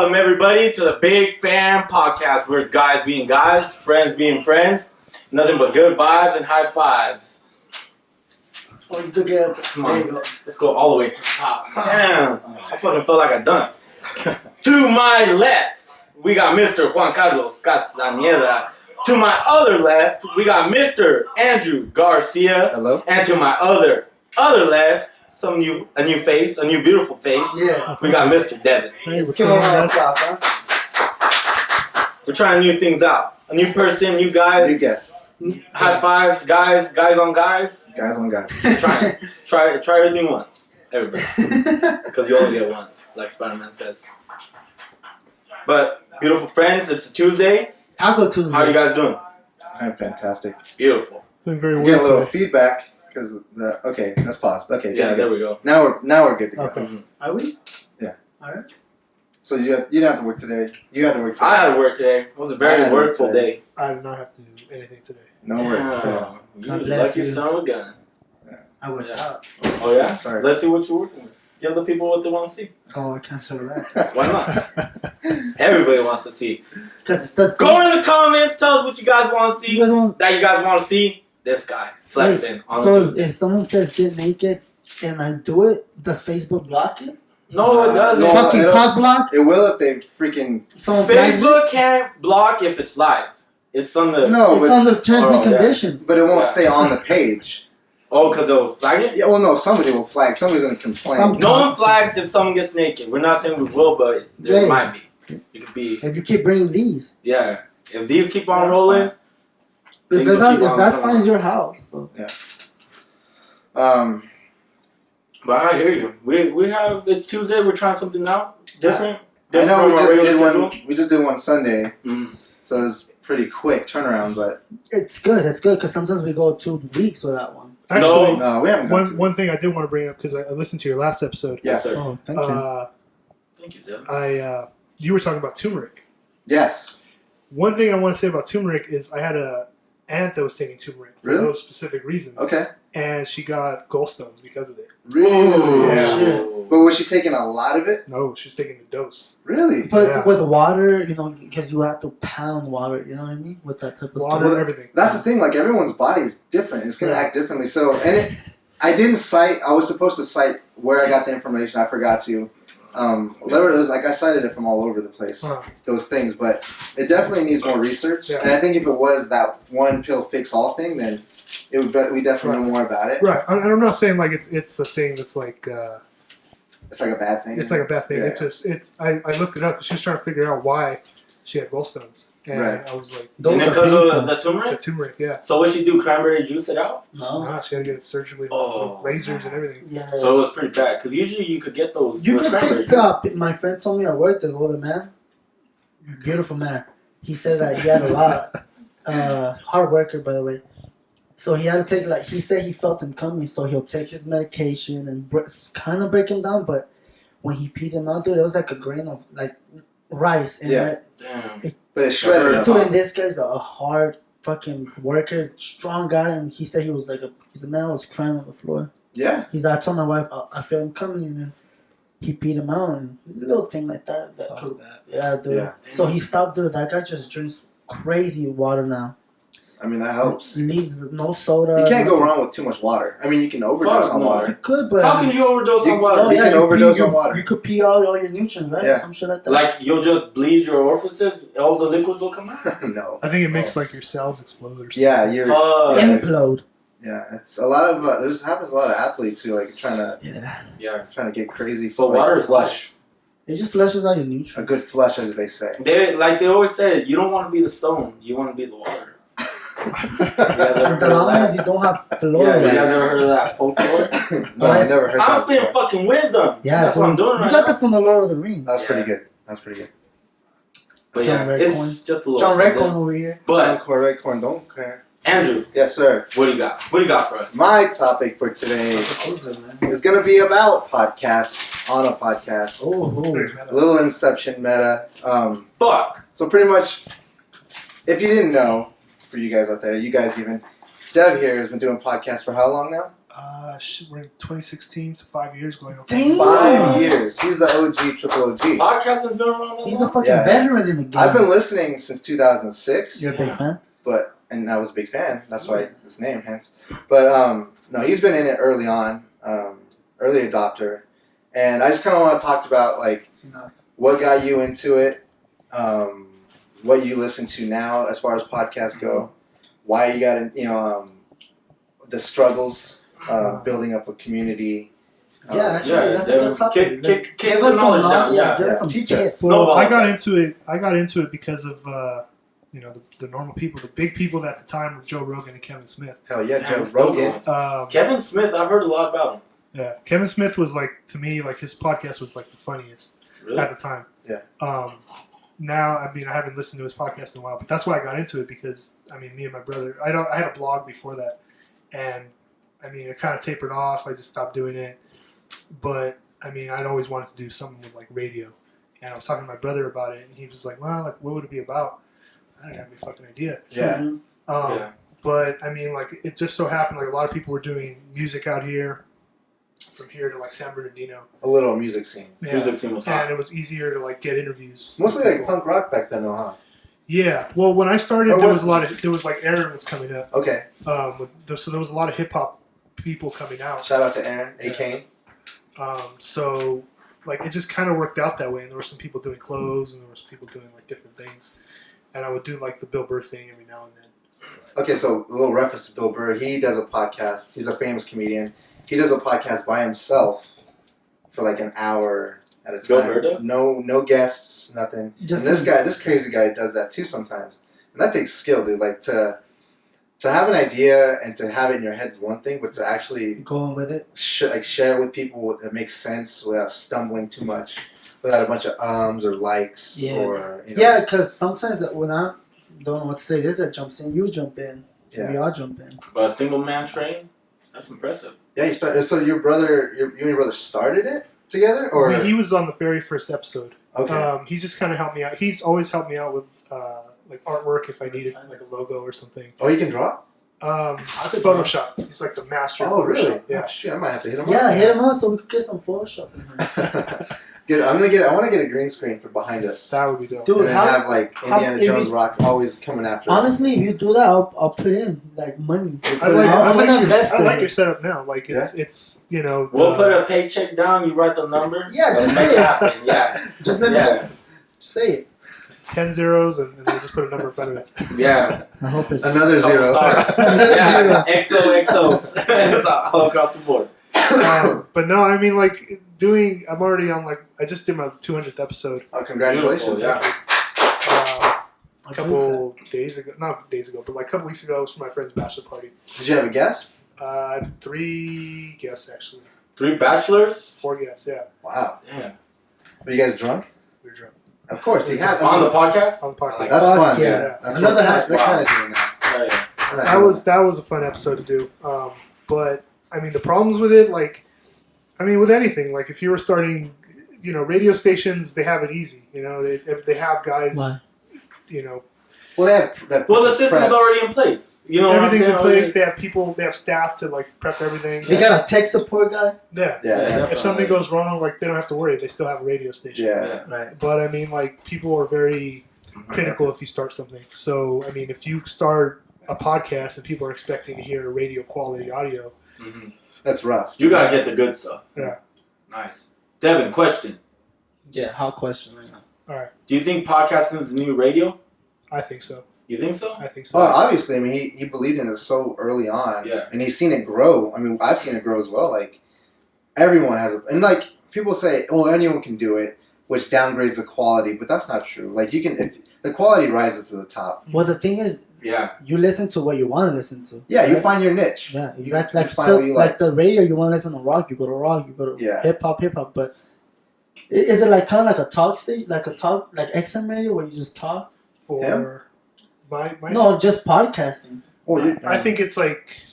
Welcome everybody to the Big Fan Podcast, where it's guys being guys, friends being friends, nothing but good vibes and high fives. Oh, you could get up. Come on, let's go all the way to the top. Damn, I fucking felt like I done it. To my left, we got Mr. Juan Carlos Castañeda. To my other left, we got Mr. Andrew Garcia. Hello. And to my other left, a new face, a new beautiful face. Yeah. We got Mr. Devin. Hey, what's going on, huh? We're trying new things out. A new person, new guys. New guest. High fives, guys on guys. Guys on guys. Try everything once. Everybody. Because you only get once, like Spider-Man says. But, beautiful friends, it's a Tuesday. Taco Tuesday. How are you guys doing? I'm fantastic. Beautiful. Doing very Getting a little well. feedback because okay, that's paused. Okay, Yeah, good. there we go. Now we're good to go. Okay. Mhm. Are we? Yeah. Alright. So you didn't have to work today. You had to work today. I had to work today. It was a very workful day. I did not have to do anything today. No work. Damn. You God bless lucky you. son of a gun. I worked out. Oh yeah? Sorry. Let's see what you're working with. Give the people what they want to see. Oh, I can't say that. Why not? Everybody wants to see. Because that's Go in the comments. Tell us what you guys want to see. You guys want? That you guys want to see. This guy flexing on So Tuesday. if someone says get naked and I do it, does Facebook block it? No, it doesn't. No, Fucking it'll- cock block? It will if they freaking. Someone flags it? Facebook can't block if it's live. It's on the... No, It's but on the terms and Oh, yeah. conditions. but it won't Yeah. stay on the page. Oh, because they'll flag it? Yeah, well, no, somebody will flag. Somebody's gonna complain. Some- No one flags if someone gets naked. We're not saying we will, but there Yeah. might be. It could be... If you keep bringing these. Yeah. If these keep on That's rolling... If, Things will keep on that's coming. fine, it's your house. So. But I hear you. We have... It's Tuesday. We're trying something out. Different. I know from we our just regular did schedule. one. We just did one Sunday, Mm. so it's pretty quick turnaround. But It's good because sometimes we go 2 weeks without one. Actually, no, we haven't. Gone one thing I did want to bring up because I listened to your last episode. Yeah. Yes, sir. Oh, thank you. Thank you, Devin. You were talking about turmeric. Yes. One thing I want to say about turmeric is I had a aunt that was taking turmeric for Really? those specific reasons. Okay. And she got gallstones because of it. Really? Yeah. shit. But was she taking a lot of it? No, she was taking the dose. Really? But Yeah. with water, because you have to pound water, you know what I mean? With that type of Water stuff. and everything. That's the thing. Like everyone's body is different. It's gonna Yeah. act differently. So, I didn't cite. I was supposed to cite where I got the information. I forgot to. It was like I cited it from all over the place. Huh. Those things, but it definitely needs more research. Yeah. And I think if it was that one pill fix all thing, then it would. We definitely know more about it. Right. And I'm not saying like it's a thing that's like It's like a bad thing. it's like a bad thing. Yeah. It's just I looked it up. She was trying to figure out why she had gallstones, and Right. I was like, And Those then are because painful. of the the turmeric? turmeric, yeah. So what she do? Cranberry juice it out? No. Nah, she had to get it surgically Oh. with lasers and everything. Yeah. So it was pretty bad. Because usually you could get those You with could cranberry take juice. my friend told me at work, there's a older man, beautiful man. He said that he had a lot, hard worker by the way. So he had to take he said he felt him coming, so he'll take his medication and kind of break him down. But when he peed him out, dude, it was like a grain of rice. And Yeah. Damn. But it's shredded up. dude, and this guy's a hard fucking worker, strong guy, and he said he was he's a man was crying on the floor. Yeah. He's like, I told my wife I feel him coming, and then he peed him out, and a little thing like that. Yeah, dude. Yeah. So he stopped, dude. That guy just drinks crazy water now. I mean that helps. He leaves no soda. You can't go wrong with too much water. I mean, you can overdose Fuck on no. water. You could, but How can you overdose You- on water? Oh, you can overdose on water. You could pee out all your nutrients, right? Yeah. Some shit like that. Like you'll just bleed your orifices, all the liquids will come out. No. I think it makes like your cells explode or something. Yeah, you're. Fuck. Yeah. Implode. Yeah, it's a lot of. There's happens a lot of athletes who like trying Yeah. to get crazy. But like, water is flush. It just flushes out your A nutrients. good flush, as they say. They always say, you don't want to be the stone, you want to be the water. You guys ever With heard the of llamas, that? you don't have Yeah, fluoride. you guys ever heard of that folklore? No, I never heard I'm that. spitting before. fucking wisdom. Yeah, That's what I'm doing You right got now. that from the Lord of the Rings. That's Yeah. pretty good. That's pretty good. But John yeah, Redcorn. it's just a little John something. Redcorn over here. But correct corn, don't care. Andrew, Yes, sir. what do you got? What do you got for us? My topic for today is going to be about podcasts on a podcast. A little Inception meta. Fuck. So pretty much, if you didn't know, for you guys out there, you guys even, Dev here has been doing podcasts for how long now? We're in 2016, so 5 years going on. Damn. 5 years. He's the OG, triple OG. Podcasting's been around that He's a long? fucking Yeah. veteran in the game. I've been listening since 2006. You're a big fan? And I was a big fan. That's why this name, hence. But no, he's been in it early on, early adopter, and I just kind of want to talk about like what got you into it, what you listen to now as far as podcasts go, why you got in, the struggles building up a community. Yeah, actually, that's a good topic. Kick Give the us some knowledge down. knowledge. Yeah, Yeah. give us some Teach us. tips. Well, Snowball I got effect. into it. I got into it because of the normal people, the big people at the time were Joe Rogan and Kevin Smith. Hell yeah, Damn, Joe it's still Rogan. going. Kevin Smith, I've heard a lot about him. Yeah, Kevin Smith was like, to me, like his podcast was like the funniest Really? at the time. Yeah. Now, I mean, I haven't listened to his podcast in a while, but that's why I got into it because, I mean, me and my brother, I had a blog before that, and I mean, it kind of tapered off. I just stopped doing it, but I mean, I'd always wanted to do something with like radio, and I was talking to my brother about it, and he was like, "Well, like, what would it be about?" I didn't have any fucking idea. Yeah. Mhm. Yeah. But I mean, like, it just so happened like a lot of people were doing music out here, from here to like San Bernardino. A little music scene. Yeah. Music scene was And hot. it was easier to like get interviews. Mostly with like people. punk rock back then, huh? Yeah. Well, when I started, Or there what- was a lot of Aaron was coming up. Okay. So there was a lot of hip hop people coming out. Shout out to Aaron, A. Kane. So like it just kind of worked out that way, and there were some people doing clothes, and there were some people doing like different things, and I would do like the Bill Burr thing every now and then. Okay, so a little reference to Bill Burr. He does a podcast. He's a famous comedian. He does a podcast by himself for like an hour at a time. Bill Burr does? No guests, nothing. Just and this crazy guy does that too sometimes. And that takes skill, dude. Like to have an idea and to have it in your head is one thing, but to actually Going with it. share it with people that makes sense without stumbling too much, without a bunch of ums or likes Yeah. or Yeah, because sometimes when I don't know what to say, there's that jumps in, you jump in. Yeah. We all jump in. But a single man train, that's impressive. Yeah, you start. So you and your brother started it together, or He was on the very first episode. okay? He just kind of helped me out. He's always helped me out with like artwork if I needed like a logo or something. Oh, you can draw. Photoshop. He's like the master of Oh, Photoshop. really? Yeah. Oh, shit, I might have to hit him. Yeah, up. hit him up so we could get some Photoshop in here. I want to get a green screen for behind us, That would be dope. Dude, and then how- have like Indiana if Jones you- rock always coming after us. Honestly, if you do that, I'll put in like money. I like, I'm an investor. I like your setup now. Like it's you know. We'll put a paycheck down, you write the number. Yeah, Let's just make say it it. happen. Yeah. Just let me Yeah. say it. 10 zeros and we'll just put a number in front of it. Yeah. I hope it's Another Couple zero. stars. Another Yeah. XOXOs. It's all across the board. But no, I mean like I'm already on like I just did my 200th episode Oh, congratulations! Beautiful, yeah. a couple days ago, not days ago, but like a couple weeks ago. It was for my friend's bachelor party. Did you have a guest? 3 guests actually, 3 bachelors? 4 guests. Yeah, Wow. Damn. Were you guys drunk? we were drunk Of course, you have. On the podcast? on the podcast. That's Fuck fun. yeah. Yeah. That's Another what, half- they're wow. kind of doing that. Oh, yeah. They're not that doing was a fun episode to do. But I mean the problems with it, like I mean with anything, like if you were starting, you know, radio stations, they have it easy. You know, if they have guys, Why? you know, Well, they have. That Well, the preps. system's already in place. You know everything's in what I'm saying? place. They have people, they have staff to like prep everything. They got a tech support guy. Yeah. Yeah. they have- If something goes wrong, like they don't have to worry. They still have a radio station. Yeah. Right. But I mean, like people are very critical if you start something. So I mean, if you start a podcast and people are expecting to hear radio quality audio, Mhm. That's rough. You gotta get the good stuff. Yeah. Nice. Devin, question. Yeah, hot question right now. Do you think podcasting is the new radio? I think so. You think so? I think so. Oh, obviously. I mean, he believed in it so early on. Yeah. And he's seen it grow. I mean, I've seen it grow as well. Like, everyone has and like, people say, oh, anyone can do it, which downgrades the quality, but that's not true. Like, you can, if the quality rises to the top. Well, the thing is, Yeah. you listen to what you want to listen to. Yeah, you right? find your niche. Yeah, exactly. you Like, find what you like like. the radio, you want to listen to rock, you go to rock. You go to Yeah. hip hop. But is it like kind of like a talk stage, like XM radio where you just talk? For Him? my No, just podcasting. Well, I think it's like,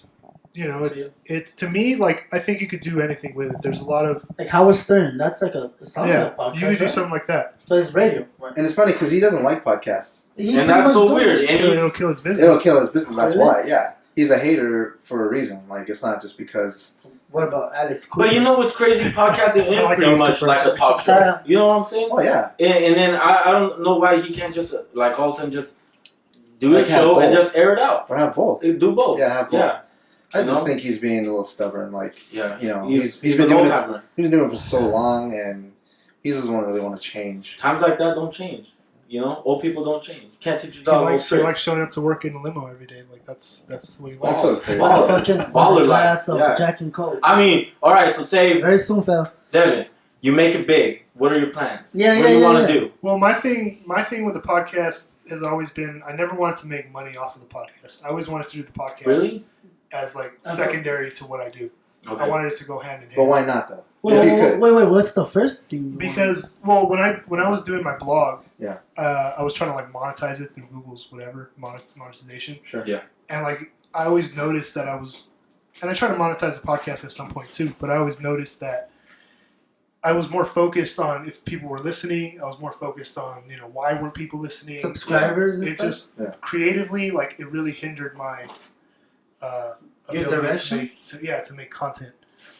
you know, it's to me like I think you could do anything with it. There's a lot of Like Howard Stern. That's like it sounds like a podcast. you could do right? something like that. But it's radio. Right? and it's funny because he doesn't like podcasts. He And pretty that's much so does weird. this. And It'll kill his business. It'll kill his business. That's Really? why. Yeah. he's a hater for a reason. Like, it's not just because. What about Alice Cooper? But you know what's crazy? Podcasting is like pretty Alice much Cooper. like a talk show. You know what I'm saying? Oh yeah. And then I don't know why he can't just like all of a sudden just do Like a show have and both. just air it out. Or have both. Do both. Yeah, have both. Yeah. I You just know? think he's being a little stubborn. Like, Yeah. you know, He's he's an been doing old it. timer. He's been doing it for so long, and he doesn't really want to change. Times like that don't change. You know, old people don't change. You can't teach your He dog old likes tricks. showing up to work in a limo every day. Like that's what he likes. That's so crazy. Baller. fucking Baller with a glass life, of yeah. Jack and Coke. I mean, all right. So say, Very soon, fell. Devin, you make it big. What are your plans? Yeah, what do you yeah, want yeah. to do? Well, my thing with the podcast has always been I never wanted to make money off of the podcast. I always wanted to do the podcast Really? as like secondary to what I do. I Okay. wanted it to go hand in hand. But why not though? Wait, If you wait, could. wait, what's the first thing? you Because when I was doing my blog, Yeah. I was trying to like monetize it through Google's whatever monetization. Sure. Yeah. And like I always noticed that and I try to monetize the podcast at some point too. But I always noticed that I was more focused on if people were listening. I was more focused on why weren't people listening. want? Subscribers and It stuff? just Yeah. creatively like it really hindered my Your ability direction? to make content.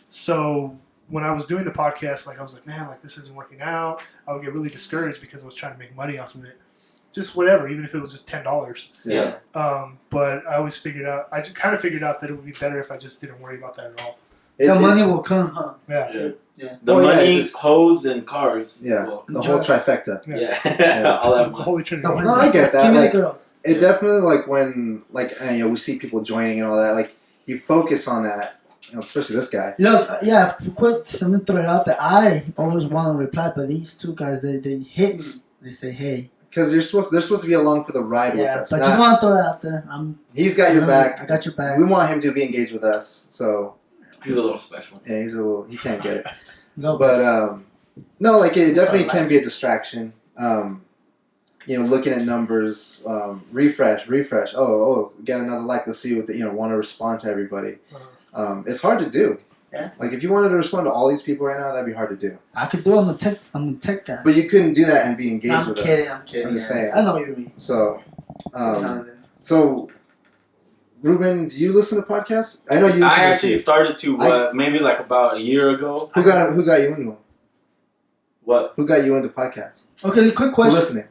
So when I was doing the podcast, like I was like, man, like this isn't working out. I would get really discouraged because I was trying to make money off of it. Just whatever, even if it was just $10. Yeah. But I always figured out. I just kind of figured out that it would be better if I just didn't worry about that at all. The money will come, huh? Yeah. The Oh, yeah, money, it just- hoes, and cars. Yeah. Well, The whole trifecta. yeah. All that The money. Holy Trinity. The No, I get that, Give me like- the girls. It definitely like when we see people joining and all that. Like you focus on that, especially this guy. Look, yeah, quick, let me throw it out there. I always want to reply, but these two guys, they hit me. They say, hey. Because they're supposed to be along for the ride with Yeah, us. but not- just want to throw that out there. He's got your back. I got your back. We want him to be engaged with us. So He's a little special. yeah, he can't get it. No, But no, like it definitely can be a distraction. Looking at numbers, refresh. Oh, get another like. Let's see what want to respond to everybody. It's hard to do. Yeah. Like if you wanted to respond to all these people right now, that'd be hard to do. I could do it. I'm the tech guy. But you couldn't do that and be engaged I'm with kidding. us. I'm kidding. I'm just yeah. saying. I know what you mean. So, so Ruben, do you listen to podcasts? I know you. Listen I to actually started to maybe like about a year ago. Who got you into them? What? Who got you into podcasts? Okay, quick To question. listening.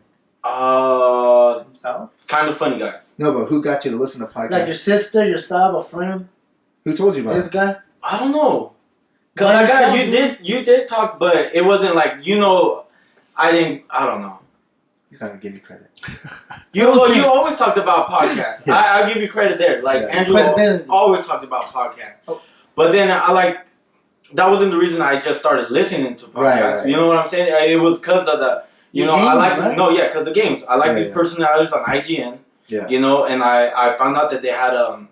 Himself? Kind of funny guys. No, but who got you to listen to podcasts? Like your sister, yourself, a friend, Who told you about this it? guy? I don't know. Cause By I got yourself? you did talk, but it wasn't like I don't know. He's not gonna give me credit. You always talked about podcasts. Yeah. I'll give you credit there. Like Yeah. Andrew Credibility. always talked about podcasts. Oh. But then that wasn't the reason I just started listening to podcasts. Right. You know what I'm saying? It was because of the The I game, like right? because the games. I like Yeah, these yeah. personalities on IGN. Yeah. And I found out that they had a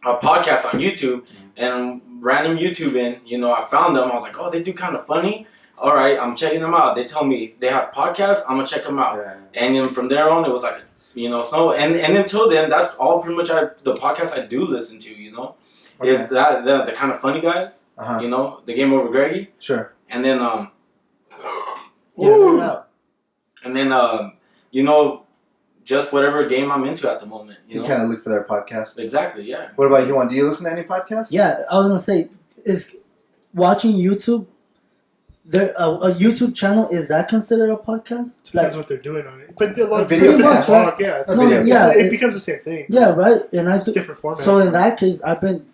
podcast on YouTube and random YouTubing. I found them. I was like, oh, they do kind of funny. All right, I'm checking them out. They tell me they have podcasts. I'm gonna check them out. Yeah. And then from there on, it was like, so and until then, that's all pretty much the podcast I do listen to. Okay. Is that the kind of funny guys? Uh-huh. The Game Over Greggy, Sure. and then Yeah, no doubt. and then just whatever game I'm into at the moment. You kind of look for their podcast. Exactly. Yeah. What about you, Juan? Do you listen to any podcasts? Yeah, I was gonna say, is watching YouTube. A YouTube channel, is that considered a podcast? Depends what they're doing on it. But a lot of Video people podcast. talk, yeah, it's, A video yeah, it becomes the same thing. Yeah, right. And I It's do. different format. So in that case, I've been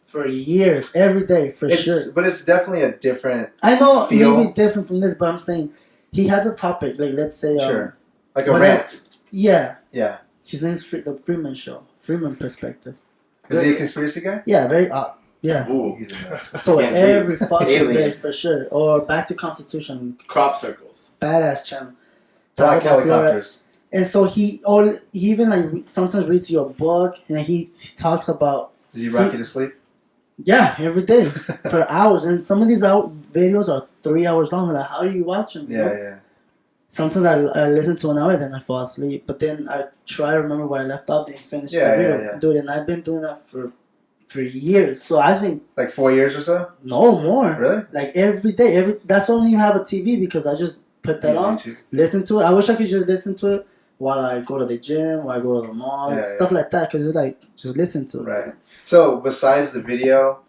for years, every day, for sure. But it's definitely a different. I know feel. maybe different from this, but I'm saying he has a topic. Like let's say, Sure. Like a whatever- rant. Yeah, Yeah. his name's the Freeman Show, Freeman Perspective. Is he a conspiracy guy? Yeah, very yeah. Ooh. He's a mess. So Yeah, every fucking day Alien. for sure. Or Back to Constitution, Crop circles. badass channel. Black Talks about Florida. helicopters. And so he even like sometimes reads you a book, and he talks about Does he rock you to sleep? every day for hours. And some of these videos are 3 hours long. Like, how do you watch them? you know? Yeah. Sometimes I listen to an hour, then I fall asleep. But then I try to remember where I left off and finish the video. Yeah. Dude, and I've been doing that for years. So I think Like 4 years or so? no more. Really? Like every day. That's why I don't even have a TV, because I just put that Use on, YouTube. listen to it. I wish I could just listen to it, while I go to the gym, while I go to the mall, Yeah, stuff like that. Because it's like, just listen to it. Right. So besides the video,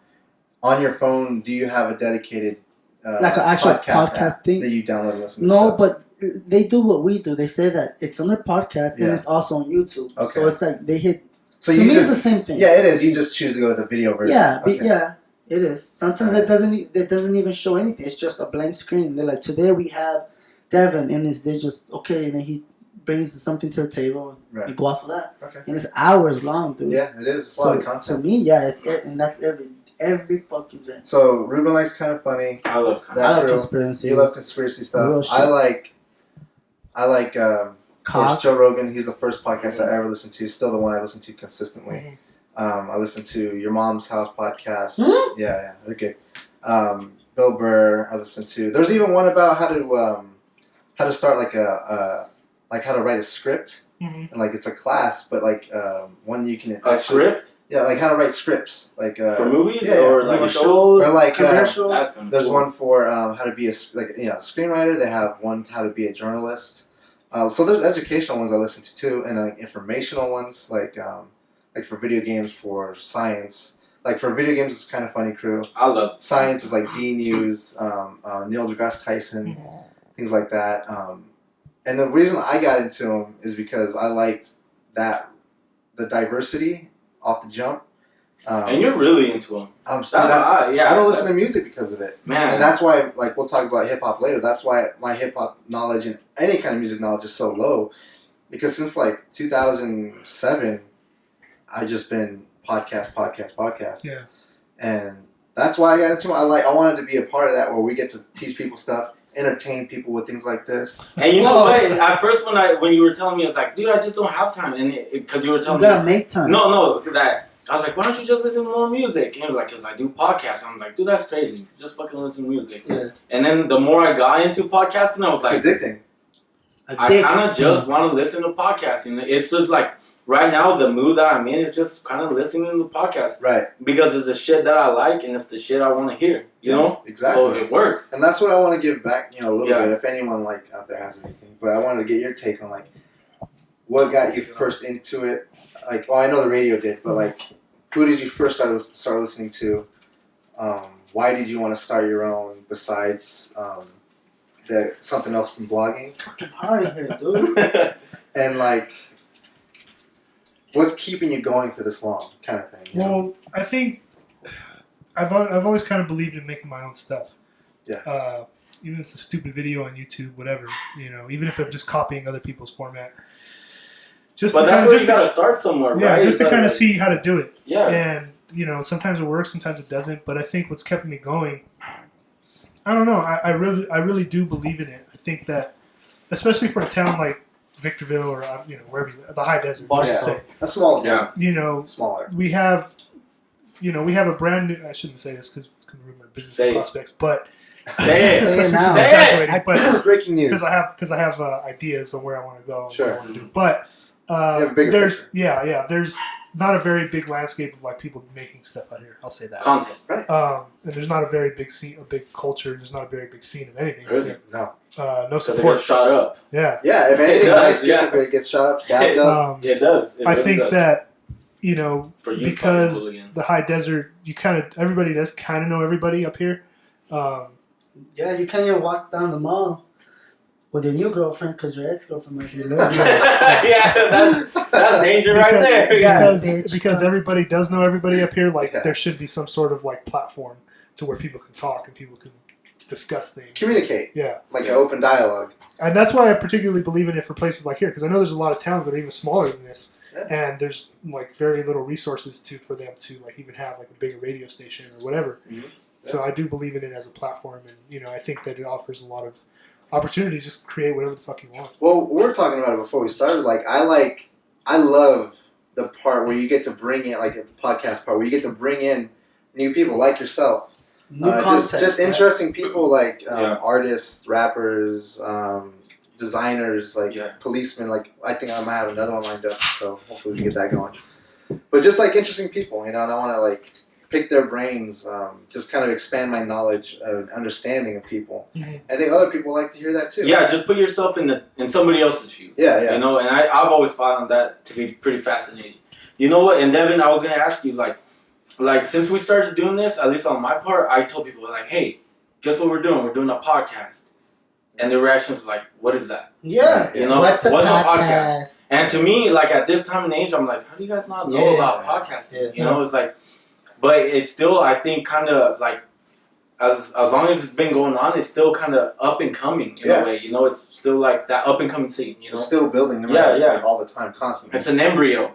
on your phone, do you have a dedicated Like an actual podcast podcast app thing? that you download and listen to? No, stuff? but they do what we do. They say that it's on their podcast Yeah. and it's also on YouTube. Okay. So it's like they hit. So to you me, just, it's the same thing. Yeah, it is. You just choose to go to the video version. Yeah, Okay. yeah, it is. Sometimes Right. it doesn't even show anything. It's just a blank screen. They're like, today we have Devin, and they just okay, and then he brings something to the table. Right. You go off of that, Okay. and it's hours long, dude. Yeah, it is. It's a lot of To content. me, yeah, and that's every fucking day. So Ruben likes Kind of Funny. I love That I love crew. conspiracy. You love conspiracy Real stuff. shit. I like of course, Cock. Joe Rogan. He's the first podcast I ever listened to. Still the one I listen to consistently. I listen to Your Mom's House podcast. Hmm? Yeah, they're good. Bill Burr. I listen to. There's even one about how to start like how to write a script. Mhm. And like it's a class, but like one you can A script Yeah, like how to write scripts, like for movies yeah, or yeah. like Or shows. shows, Or like, commercials. That's kinda There's cool. one for how to be a screenwriter. They have one how to be a journalist. So there's educational ones I listen to too, and then like informational ones like for video games, for science. Like for video games, it's Kind of Funny crew. I love Science is like D News, Neil deGrasse Tyson, things like that. And the reason I got into them is because I liked the diversity off the jump. and you're really into them. I don't listen to music because of it. Man. And that's why, like, we'll talk about hip hop later. That's why my hip hop knowledge and any kind of music knowledge is so low. Because since like 2007, I've just been podcast. Yeah. And that's why I got into it. I wanted to be a part of that where we get to teach people stuff, entertain people with things like this. And you know what? At first, when you were telling me, I was like, dude, I just don't have time. And because you were telling You gotta me, make time. no, that I was like, why don't you just listen to more music? And he was like, because I do podcasts. I'm like, dude, that's crazy. Just fucking listen to music. Yeah. And then the more I got into podcasting, I was like, It's addicting. I kind of just want to listen to podcasting. It's just like right now, the mood that I'm in is just kind of listening to the podcast Right. because it's the shit that I like and it's the shit I want to hear. You know, Exactly. so it works. And that's what I want to give back, a little Yeah. bit, if anyone like out there has anything. But I wanted to get your take on like what got you first into it. Like, well, I know the radio did, but like, who did you first start listening to? Why did you want to start your own besides something else from blogging? It's fucking hard in here, dude. And like, what's keeping you going for this long, kind of thing? Well, I think I've always kind of believed in making my own stuff. Yeah. Even if it's a stupid video on YouTube, whatever, even if I'm just copying other people's format. Just But to that's kinda, where you gotta start somewhere, yeah, right? just to It's kind of like- see how to do it. Yeah. And sometimes it works, sometimes it doesn't. But I think what's kept me going, I don't know. I really do believe in it. I think that, especially for a town like Victorville or wherever the high desert, let's Yeah. say, A small town. Yeah. Smaller. we have a brand new. I shouldn't say this because it's going to ruin my business Say it. prospects, but Say it. Say it especially now. since I'm Say it. graduating, but Breaking news. because I have ideas on where I want to go, and Sure. what I want to do. But You have a bigger there's picture. there's not a very big landscape of like people making stuff out here. I'll say that. Content. And there's not a very big scene, a big culture. There's not a very big scene of anything. There isn't. No. No Because it support. gets shot up. Yeah. Yeah, if anything It nice does, it gets shot up, stabbed up. It does. It I really think does. that For you because fucking hooligans. the high desert, everybody does kind of know everybody up here. Yeah, you can't even walk down the mall with your new girlfriend because your ex-girlfriend might be there. Yeah, that's danger right there. Yeah. Because everybody does know everybody up here. Like Yeah. there should be some sort of like platform to where people can talk and people can discuss things. Communicate. Yeah. Like an open dialogue. And that's why I particularly believe in it for places like here, because I know there's a lot of towns that are even smaller than this, Yeah. and there's like very little resources for them to like even have like a bigger radio station or whatever. Mhm. So I do believe in it as a platform, and I think that it offers a lot of opportunities. Just create whatever the fuck you want. Well, we were talking about it before we started. I love the part where you get to bring in, like the podcast part, where you get to bring in new people like yourself. New content. Just right? interesting people like Yeah. artists, rappers, designers, like Yeah. policemen. Like I think I might have another one lined up, so hopefully we can get that going. But just like interesting people, and I want to like pick their brains, just kind of expand my knowledge and understanding of people. Mhm. I think other people like to hear that too. Yeah, just put yourself in somebody else's shoes. Yeah, yeah. You know, and I've always found that to be pretty fascinating. You know what? And Devin, I was gonna ask you, like since we started doing this, at least on my part, I told people like, hey, guess what we're doing? We're doing a podcast. And the reaction was like, what is that? Yeah. You know, What's a podcast? podcast? And to me, like at this time and age, I'm like, how do you guys not know about podcasting? Yeah. You know, it's like, but it's still, I think, kind of like, as long as it's been going on, it's still kind of up and coming in a way. You know, it's still like that up and coming scene. You know, It's still building, no matter, Yeah. like, all the time, constantly. it's an embryo.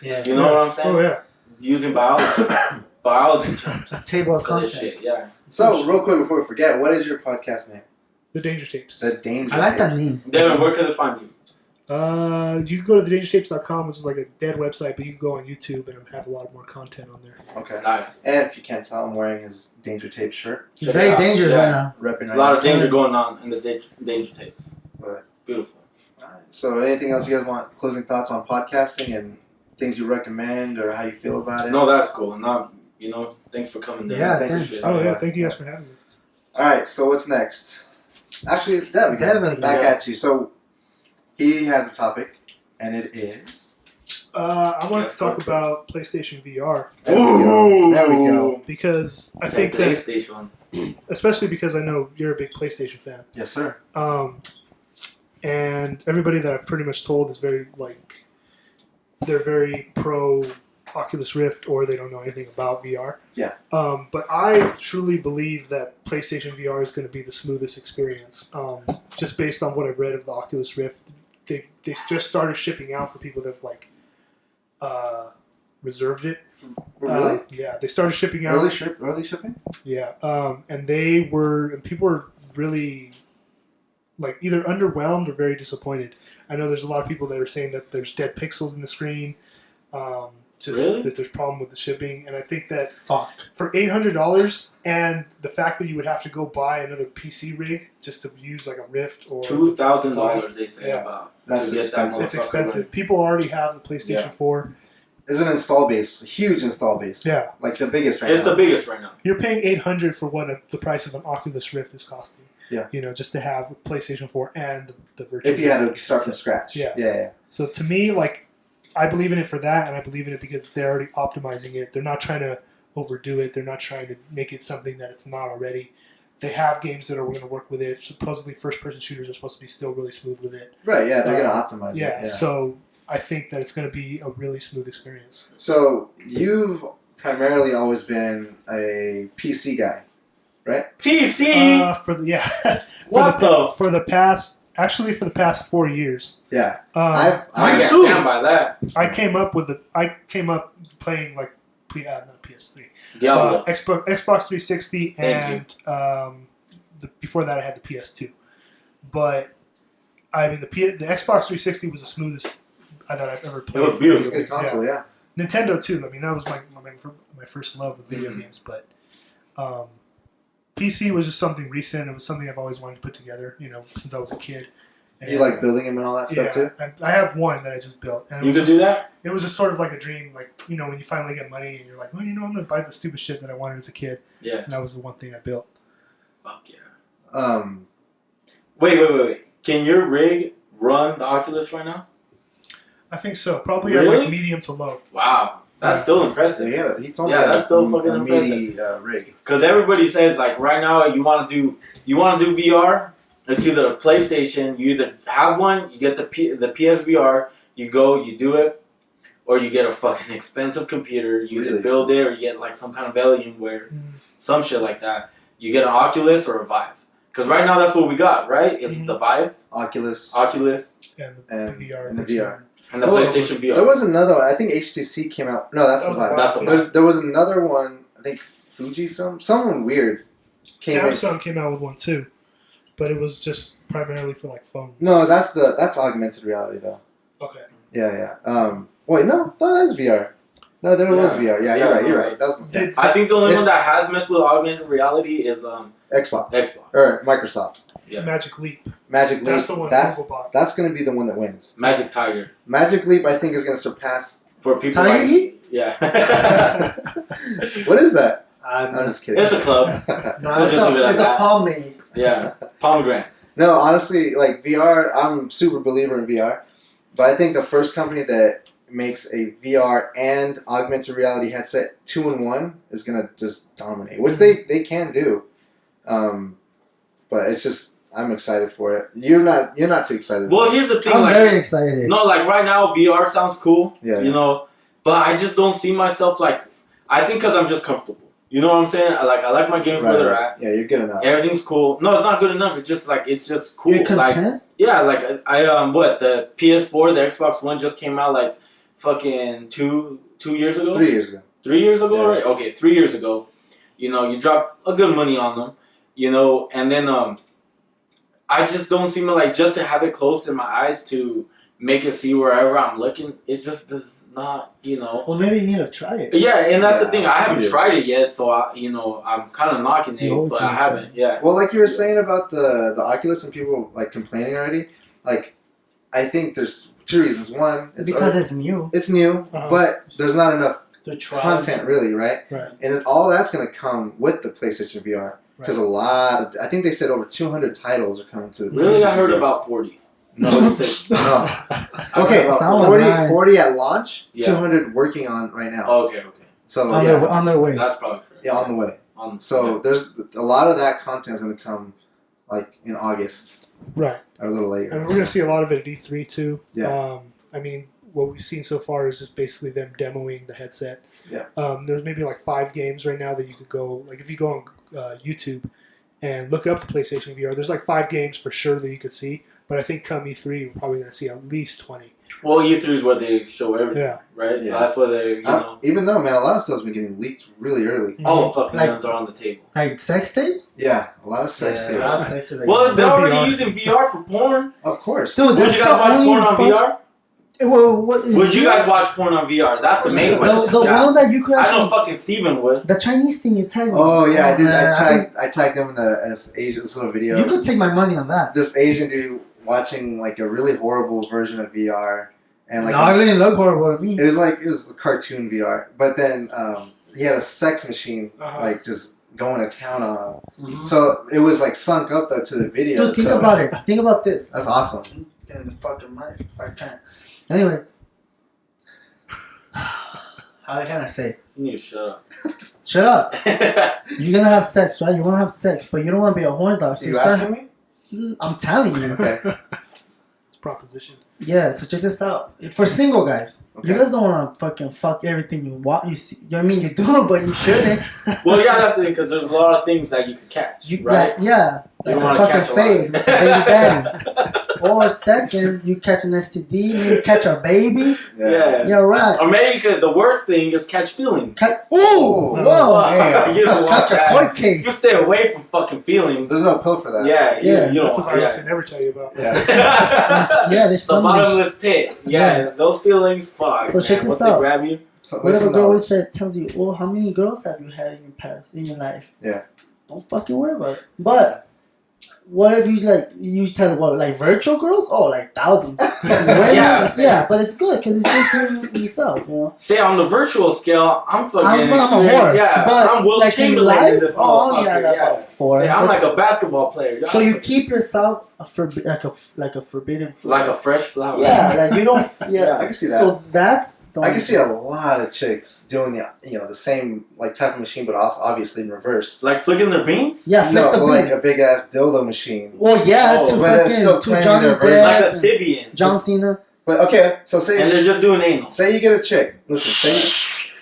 Yeah. You know what I'm saying? Oh yeah. Using biology terms. Table of For this content. shit, yeah. So, real quick before we forget, what is your podcast name? The Danger Tapes. The Danger I like that Tapes. name. Devin, where can they find you? You can go to thedangertapes.com, which is like a dead website, but you can go on YouTube and have a lot more content on there. Okay. Nice. And if you can't tell, I'm wearing his Danger Tape shirt. He's Check it very out. dangerous Yeah. right now. Repping A right lot now. of danger going on in the danger tapes. Right. Beautiful. So, anything else you guys want? Closing thoughts on podcasting and things you recommend or how you feel about it? No, that's cool. And now, you know, thanks for coming down. Yeah, Thank you. thanks. Oh yeah, thank you guys for having me. All right. So, what's next? Actually, it's Devin. Devin, Back yeah. at you. So, he has a topic, and it is. I wanted Yes, to talk go first. about PlayStation VR There we go. There we go. because I think that, PlayStation. especially because I know you're a big PlayStation fan. Yes, sir. And everybody that I've pretty much told is very like they're very pro Oculus Rift or they don't know anything about VR. Yeah. But I truly believe that PlayStation VR is going to be the smoothest experience. Just based on what I've read of the Oculus Rift, they just started shipping out for people that like reserved it. Really? Yeah, they started shipping out. Early shipping? Yeah, and people were really like either underwhelmed or very disappointed. I know there's a lot of people that are saying that there's dead pixels in the screen, Really? that there's problem with the shipping, and I think that Fuck. for $800 and the fact that you would have to go buy another PC rig just to use like a Rift or $2,000 they say Yeah. about That's to get that expensive. it's motherfucker expensive. People already have the PlayStation Yeah. 4. Is an install base, a huge install base. Yeah, Like the biggest right running. It's now. the biggest right now. you're paying $800 for what the price of an Oculus Rift is costing. Yeah. You know, just to have a PlayStation 4 and the virtual. If you had to reality start from headset. scratch. Yeah. Yeah. So to me, like, I believe in it for that, and I believe in it because they're already optimizing it. They're not trying to overdo it. They're not trying to make it something that it's not already. They have games that are going to work with it. Supposedly, first-person shooters are supposed to be still really smooth with it. Right, yeah, they're going to optimize Yeah, it. Yeah. so I think that it's going to be a really smooth experience. So you've primarily always been a PC guy, right? PC. For the past 4 years. Yeah. I I can stand by that. I came up playing like not PS3. Diablo. Xbox 360 Thank and before that I had the PS2. But I mean the Xbox 360 was the smoothest that I've ever played. It was beautiful. Good console, yeah. Nintendo too. I mean that was my first love of video games. But PC was just something recent. It was something I've always wanted to put together. You know, since I was a kid. And, You like building them and all that stuff too? I have one that I just built. And You could do that? it was just sort of like a dream, like, you know, when you finally get money and you're like, well, you know, I'm going to buy the stupid shit that I wanted as a kid. Yeah. And that was the one thing I built. Fuck yeah. Wait. Can your rig run the Oculus right now? I think so. Probably Really? at like medium to low. Wow. That's still impressive. Yeah, he told me Yeah, that that's still fucking a meaty rig. Because everybody says, like, right now you want to do VR. It's either a PlayStation. You either have one, you get the PSVR, you go, you do it, or you get a fucking expensive computer. You either Really build it, or you get like some kind of Alienware, some shit like that. You get an Oculus or a Vive. Because right now that's what we got, right? It's Mhm. the Vive, Oculus, And and the VR. and the VR. and the Oh, PlayStation VR. There was another one. I think HTC came out. No, that's That the was the Vive. That's the Vive. There was another one. I think Fujifilm. Someone weird came in. Samsung came out with one too. But it was just primarily for like phones. No, that's augmented reality though. Okay. Yeah. Wait, no, that's VR. No, there was Yeah. VR. Yeah, Yeah, you're right. no, You're right. That was Did- I think the only It's- one that has messed with augmented reality is Xbox Xbox. or Microsoft. Yeah. Magic Leap. Magic Leap. That's the one Google bought. That's going to be the one that wins. Magic Tiger. Magic Leap, I think, is going to surpass. For people Tiger like... Heat? Yeah. What is that? I'm I'm just kidding. It's a club. No, We'll it's just leave it at it's a that. pomade. Yeah, pomegranate. No, honestly, like VR, I'm super believer in VR, but I think the first company that makes a VR and augmented reality headset 2-in-1 is gonna just dominate, which they can do. But it's just I'm excited for it. You're not too excited. Well, for it. here's the thing. I'm Like, very excited. no, like right now, VR sounds cool. Yeah. You know, but I just don't see myself like. I think because I'm just comfortable. You know what I'm saying? I like my games where they're at. Yeah, you're good enough. Everything's cool. No, it's not good enough. It's just cool. You're content? Like, yeah, like I what the PS4, the Xbox One just came out like fucking 2 years ago. 3 years ago. 3 years ago, Yeah. right? Okay, 3 years ago. You know, you drop a good money on them. You know, and then I just don't seem to like just to have it close in my eyes to make it see wherever I'm looking. It just does not, you know. Well, maybe you need to try it. Yeah, and that's the thing. I Yeah. haven't tried it yet, so I'm kind of knocking You it, always but need I to haven't. try it. Yeah. Well, like you were saying about the Oculus and people like complaining already, like I think there's 2 reasons. One, Because it's new. it's new, Uh-huh. but there's not enough To try. content really, right? Right. And all that's going to come with the PlayStation VR because I think they said over 200 titles are coming to the Really, PlayStation I heard VR. about 40. No, No. okay, Sounds 40, nice. 40 at launch, Yeah. 200 working on right now. Okay. So On their way. That's probably correct. yeah, on the way. On, So there's a lot of that content is going to come like in August Right. or a little later. And we're going to see a lot of it at E3 too. Yeah. I mean, what we've seen so far is just basically them demoing the headset. Yeah. There's maybe like 5 games right now that you could go, like if you go on YouTube and look up the PlayStation VR, there's like 5 games for sure that you could see. But I think come E3, we're probably going to see at least 20. well, E3 is where they show everything, Yeah. right? Yeah. That's where they, you know. Even though, man, a lot of stuff's been getting leaked really early. All fucking Like- guns are on the table. Like sex tapes? Yeah, a lot of sex Yeah. tapes. A lot of sex tapes. Well, they're VR. already using VR for porn. Of course. Dude, Would that's you the guys watch only porn on VR? Well, what is Would you VR? guys watch porn on VR? That's the main The question. Yeah. one that you could I know actually... fucking Steven would. The Chinese thing you tagged me. Oh yeah, I did. man, I tagged them in this Asian this little video. You could take my money on that. This Asian dude watching like a really horrible version of VR, and like No, it didn't look horrible to me. it was a cartoon VR, but then he had a sex machine Uh-huh. like just going to town on him. Mhm. So it was like sunk up though to the video. Dude, think so about it. Think about this. That's awesome. Getting the fucking money. I can't. Anyway. How can I say? You need to shut up. Shut up. You're gonna have sex, right? You wanna have sex, but you don't wanna be a horn dog. So You you start. asking me? I'm telling you. Okay. It's proposition. Yeah, so check this out. For single guys, you Okay. guys don't wanna fucking fuck everything you want. You see, I mean, you do, but you shouldn't. Well, yeah, that's the thing, because there's a lot of things that you can catch, You right? like, yeah, You like don't a wanna fucking catch a lot. fade with the baby daddy. Or second, you catch an STD, you catch a baby. Yeah. You're right. Or maybe 'cause the worst thing is catch feelings. Ooh, whoa, damn. You don't want catch a that. court You case. stay away from fucking feelings. There's no pill for that. Yeah, Yeah, you don't That's a want virus that. they never tell you about. Yeah. Yeah, there's The some. bottomless pit. Yeah, those feelings, fuck. So man. check this Once out. they grab you. So What if a listen, girl though. always tells you, well, how many girls have you had in your past, in your life? Yeah. Don't fucking worry about it. But what if you tell what, like virtual girls? Oh, like thousands. Yeah. Yeah, but it's good because it's just yourself, you know. Say on the virtual scale, I'm fucking I'm a experienced. whore. Yeah, But I'm Will like in Chamberlain in life, this oh motherfucker. yeah, about 4. Say, I'm like That's- a basketball player. So you keep yourself like a forbidden fruit. like a fresh flower. Yeah, like you don't. Yeah, I can see that. So that's. The I can see a lot of chicks doing the same like type of machine, but also obviously in reverse. Like flicking their beans. Yeah, flip No, the but beat. like a big ass dildo machine. Well, yeah, Oh, to but it's still fucking to claiming Johnny their virgin. Depp, Like a and Sibian. John Cena. But okay, so And they're say just doing anal. you get a chick. Listen,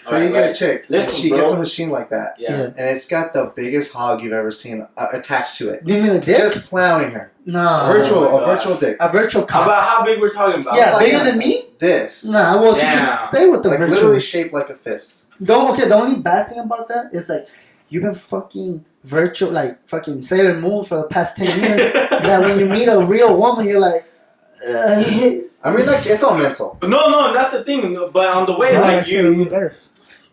say you get a chick, and Listen, she bro. gets a machine like that, Yeah. Yeah. and it's got the biggest hog you've ever seen attached to it, Do you mean a dick? just plowing her. No. my God. Virtual dick. A virtual How cock. about how big we're talking about? Yeah, like bigger a- than me? This, Nah, well, she Damn. just stay with the like virtual. literally shaped like a fist. The only bad thing about that is like you've been fucking virtual, like fucking Sailor Moon for the past 10 years. That when you meet a real woman, you're like, I mean, like it's all mental. No, that's the thing. But on the way, like you.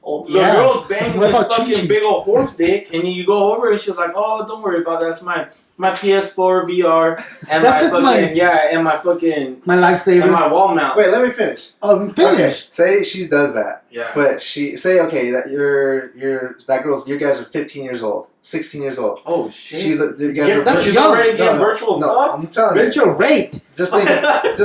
Oh, The girl's banging What this about fucking Chi-Chi? big old horse dick, and then you go over and she's like, "Oh, don't worry about that. It's my PS4 VR and That's my just fucking and my fucking My lifesaver. and my wall mount." Wait, let me finish. Oh, I'm finished. Okay, say she does that, Yeah. but she say okay that you guys are 15 years old, 16 years old. Oh shit. You guys Yeah, are that's She's young. already getting No, virtual No, fucked. I'm telling you. Rachel raped. Just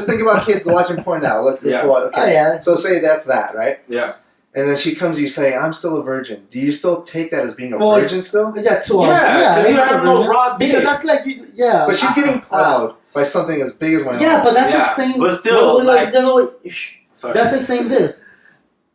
think about kids watching porn now. Look, Yeah. okay. Oh, yeah. So say that's that, right? Yeah. And then she comes to you saying, "I'm still a virgin." Do you still take that as being a Well, virgin still? Yeah, too Yeah, that's you not have a no virgin. raw dick. Because that's like, yeah. But she's getting plowed by something as big as my Yeah, arm. but that's Yeah, like saying. but still, Sorry. that's like saying this.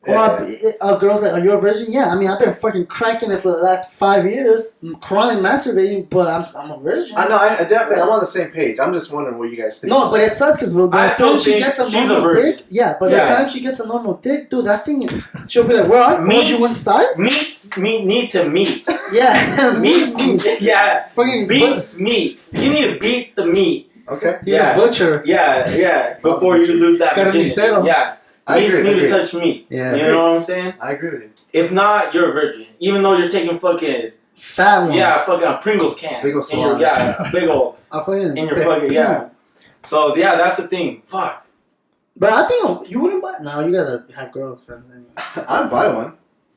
Yeah, A girl's like, "Are you a virgin?" Yeah, I mean, I've been fucking cranking it for the last 5 years, crying, masturbating, but I'm a virgin. I know. I definitely. I'm on the same page. I'm just wondering what you guys think. No, but it sucks because by I the still time she think gets a she's a normal virgin. dick, yeah, by Yeah. the time she gets a normal dick, dude, that thing, she'll be like, "Where are Meat- you inside?" Meat need to meet. Yeah, Meat. Yeah. Fucking Beats meat. You need to beat the meat. Okay. He's Yeah. a butcher. Yeah. Before you lose that virginity. Carnicero. Yeah. I Meats agree. need to touch meat. Yeah. You know what I'm saying? I agree with you. If not, you're a virgin. Even though you're taking fucking Fat ones. fucking a Pringles can. Big ol' In your- salami. Yeah, big ol'. I fucking In your fucking So yeah, that's the thing. Fuck. But I think you wouldn't buy. No, you guys have girls, friends. Anyway. I'd buy one.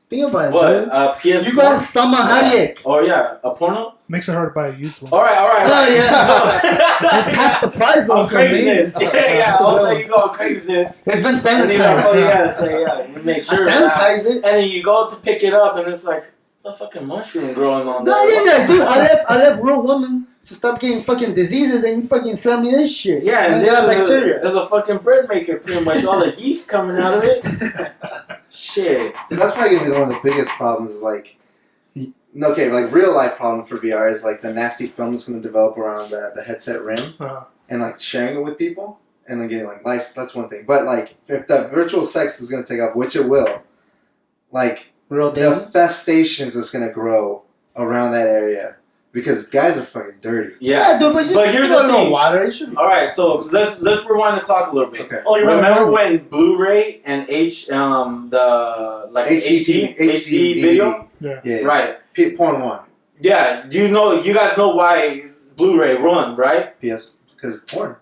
Think about it, What? dude. PS4? You got Sama Hayek. Oh yeah, a porno. Makes it hard to buy a used one. All right. Oh, yeah. It's half the price On though. so maybe. Craigslist. Yeah. That's a Also, good you go on Craigslist. It's been And then you go, sanitized. you make I sure. sanitize it. And then you go to pick it up, and it's like the fucking mushroom growing on No, there. yeah, dude. I left real woman to stop getting fucking diseases, and you fucking sell me this shit. Yeah, and I got bacteria. there's a fucking bread maker, pretty much. All the yeast coming out of it. Shit. That's probably gonna be one of the biggest problems. Is like, okay, like real life problem for VR is like the nasty film that's gonna develop around the headset rim Uh, and like sharing it with people and then getting like likes. That's one thing. But like, if that virtual sex is gonna take off, which it will, like Real the deal. infestations that's gonna grow around that area because guys are fucking dirty. Yeah. dude, but, just But here's put the a little thing. water. It should be. All right, so let's rewind the clock a little bit. Okay. Oh, you Remember want when Blu-ray and the like HD video? yeah. Yeah. Right. Porn one. Yeah. You guys know why Blu-ray run, right? PS because porn.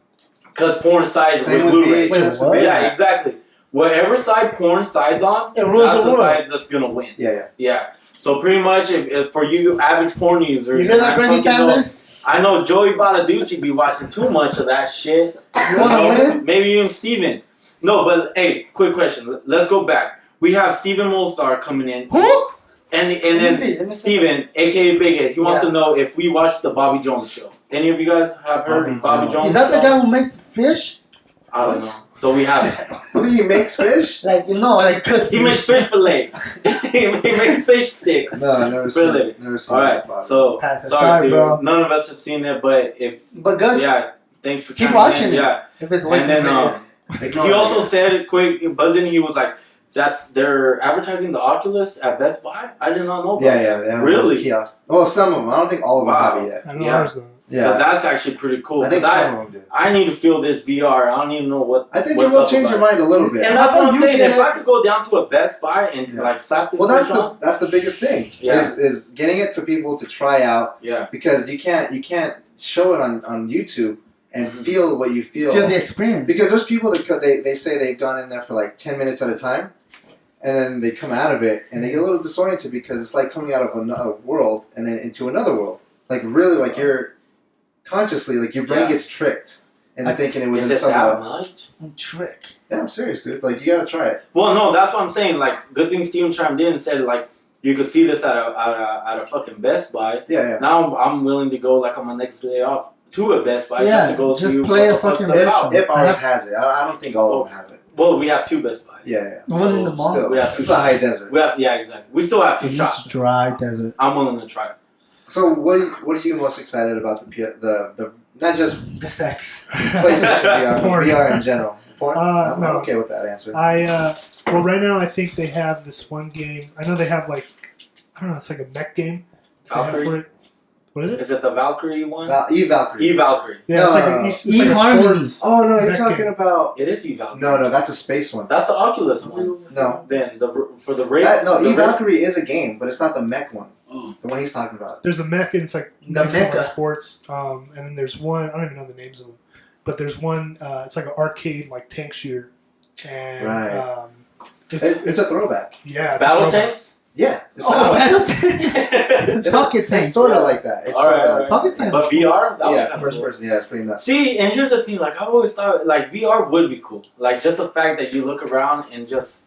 Because porn sides Same with with Blu-ray. VHS. Wait, what? and Yeah, Betamax. exactly. Whatever side porn sides on, It rules that's the the world. side that's gonna win. Yeah. Yeah. So pretty much, if for you average porn users, You hear that, I Bernie fucking know- Sanders? I know Joey Bonaducci be watching too much of that shit. You want to win? Maybe even Steven. No, but hey, quick question. Let's go back. We have Steven Molstar coming in. Who? And Let me then see. Steven, aka Big Head, he wants Yeah. to know if we watched the Bobby Jones show. Any of you guys have heard Bobby Bobby Jones. Jones? Is that the show? guy who makes fish? I don't What? know. So we haven't. Who you makes fish? Like, like cooks He makes fish fillet. he makes fish sticks. No, I never seen Really? it. Never seen All it. right. Bobby. So Pass it. sorry, Sorry, Steven. bro. None of us have seen it, but if But good. yeah, thanks for Keep chiming watching in. it. Yeah. If it's working And then for you. Ignore he it. also said it quick buzzing. He was like that they're advertising the Oculus at Best Buy. I did not know about Yeah, that. they have Really? those kiosks. Well, some of them. I don't think all of them Wow. have it yet. I don't know Yeah. ours though. Because Yeah, that's actually pretty cool. I think 'Cause some of them do. I need to feel this VR. I don't even know what. I think it what's will up change your about mind a little bit. And How that's what about I'm you saying. get If it- I could go down to a Best Buy and Yeah. like slap this Well, fish on, that's the biggest thing. Yeah. Is getting it to people to try out yeah, because you can't show it on YouTube and Mhm. feel what you feel. Feel the experience. Because there's people that they say they've gone in there for like 10 minutes at a time, and then they come out of it and they get a little disoriented because it's like coming out of a world and then into another world. Like really, like you're consciously, like your brain Yeah. gets tricked into thinking it was is in it somewhere that else. much? Trick. Yeah, I'm serious, dude. Like you gotta try it. Well, no, that's what I'm saying. Like, good thing Steven chimed in and said like you could see this at a fucking Best Buy. Yeah. Now I'm willing to go like on my next day off to a Best Buy Yeah, just to go just see play what a the fuck's fucking about. If ours I has it, I don't think all of them have it. Well, we have two Best Buys. Yeah. The one in the mall. Still, We have two it's the high desert. We have, yeah, exactly. We still have two It's shops. dry desert. I'm willing to try it. So what are you most excited about the not just The sex. PlayStation VR, but Porn. VR in general? Porn? I'm no. okay with that answer. Well, right now I think they have this one game. I know they have like, I don't know, it's like a mech game. They have Valkyrie? for it. What is it? Is it the Valkyrie one? E-Valkyrie. E-Valkyrie. Yeah, No, it's like no, a, no. it's like a E-Harmony. sports. Oh no, you're mech talking game. about. It is E-Valkyrie. No, that's a space one. That's the Oculus one. No. Then for the race. No, the E-Valkyrie is a game, but it's not the mech one. Oh. The one he's talking about. There's a mech and it's like The mixed with, mecha. like, sports. And then there's one. I don't even know the names of them, but there's one. It's like an arcade like tank shooter, and Right. it's a throwback. yeah. It's Battle a throwback. tanks. Yeah. It's Oh, Battle it's, Pocket it's tanks. sort of like that. It's All sorta right, like all Pocket right. tanks. But VR. That was Yeah, kinda first cool. person. Yeah, it's pretty nuts. See, and here's the thing. Like I always thought, like VR would be cool. Like just the fact that you look around and just.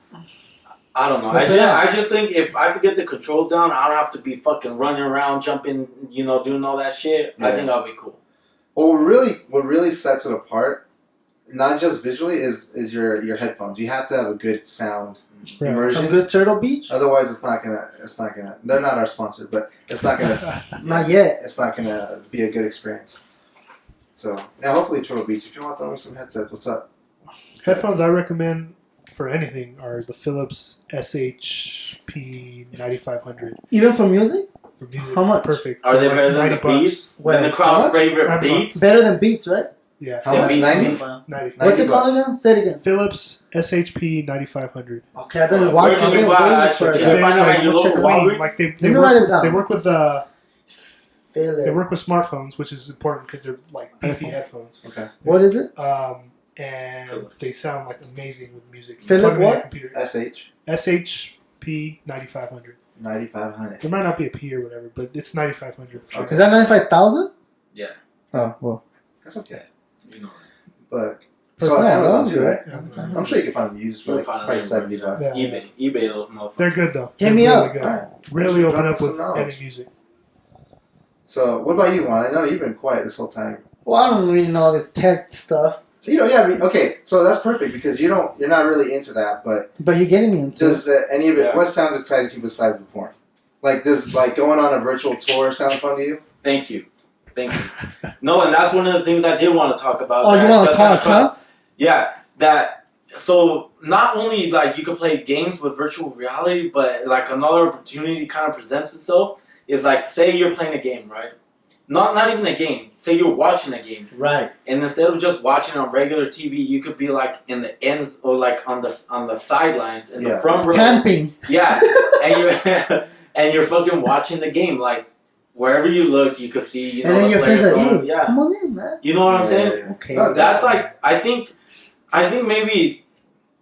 I don't know. I just think if I could get the controls down, I don't have to be fucking running around, jumping, doing all that shit. I Yeah. think that'll be cool. Well, what really sets it apart, not just visually, is your headphones. You have to have a good sound Right. immersion. Some good Turtle Beach? Otherwise, it's not gonna. They're not our sponsor, but it's not gonna. Not yet. It's not gonna be a good experience. So yeah, hopefully Turtle Beach. If you want to throw me some headsets, what's up? Headphones I recommend for anything are the Philips SHP 9500 Even for music? for music. How much? Perfect. Are they They're better than the like $90. Beats? Wait, Than the how crowd's much? favorite Amazon. Beats? Better than Beats, right? Yeah. How The much? Beats 90? Beats. Wow. 90. What's it $90. called again? Say it again. Philips SHP 9500. Okay, I've been Where watching. can I've you been buy waiting that for shit? it. Can you find it at your Check local it out. Walgreens? Like they Let me write it down. They work with Feel they it. work with smartphones, which is important because they're like beefy headphones. Okay. What is it? And they sound like amazing with music. You Philip plug them in your what? computer. SH SHP 9500. 9500. There might not be a P or whatever, but it's 9500 for sure. Okay. Is that 95,000? Yeah. Oh, well. That's okay. You know. But For so on fun, Amazon that's too, good. right? Yeah. I'm sure you can find them used for You'll like find it probably anywhere, $70. Yeah. eBay those motherfuckers. They're good though. Hit They're me really up. Good. Alright. Really Drop open us up some with knowledge. any music. So what about you, Juan? I know you've been quiet this whole time. Well, I don't really know all this tech stuff, Yeah, okay. So that's perfect because you're not really into that. But but you're getting me into it. does any of it? Yeah. What sounds exciting to you besides the porn? Like does like going on a virtual tour sound fun to you? Thank you. No, and that's one of the things I did want to talk about. Oh, you that want to just talk, happened. huh? Yeah, that. So not only like you can play games with virtual reality, but like another opportunity kind of presents itself is like say you're playing a game, right? Not even a game. Say you're watching a game, Right. and instead of just watching on regular TV, you could be like in the ends or like on the sidelines in the Yeah. front row. Camping. Yeah, and you're and you're fucking watching the game like wherever you look, you could see. You know, And then the your friends players are, going, hey, yeah. come on in, man. You know what I'm saying? Yeah. Okay. No, That's like I think maybe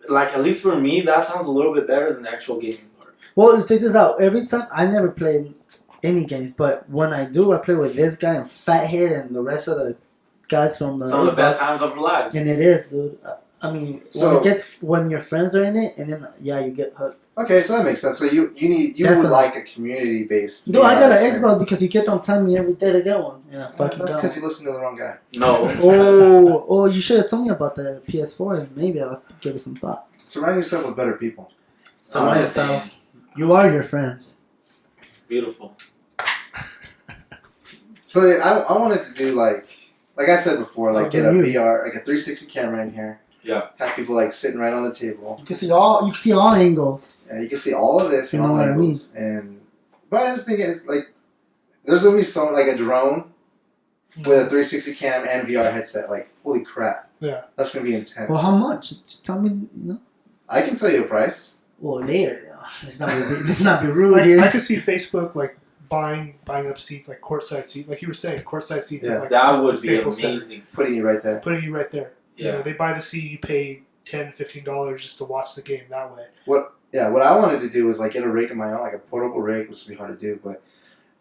like at least for me that sounds a little bit better than the actual gaming part. Well, check this out. Every time, I never played any games, but when I do, I play with this guy and Fathead and the rest of the guys from the Some of the best Xbox. times of our lives. And it is, dude. I mean, So- when your friends are in it, and then you get hooked. Okay, so that makes sense. So you would Definitely. like a community based. Dude, I got an Xbox because he kept on telling me every day to get one, and I fucking That's got because one. you listen to the wrong guy. No. Oh, you should have told me about the PS4, and maybe I'll give it some thought. Surround yourself with better people. So I'm just Yourself. saying, You are your friends. beautiful. So I wanted to do like I said before, like get a you. VR, like a 360 camera in here. Yeah. Have people like sitting right on the table. You can see all angles. And you can see all of this You from know all what I angles. But I just think it's like there's gonna be so like a drone with a 360 cam and VR headset. Like holy crap, Yeah. that's gonna be intense. Well, how much? Just tell me. No. I can tell you a price. Well, later. Let's not be rude here. I could see Facebook like buying up seats like courtside seats, like you were saying, courtside seats. Yeah. At, like, That the would be Staples Center. amazing. Putting you right there. Putting you right there. You Yeah. know, they buy the seat, you pay $10, $15 just to watch the game that way. Yeah, what I wanted to do was like get a rig of my own, like a portable rig, which would be hard to do,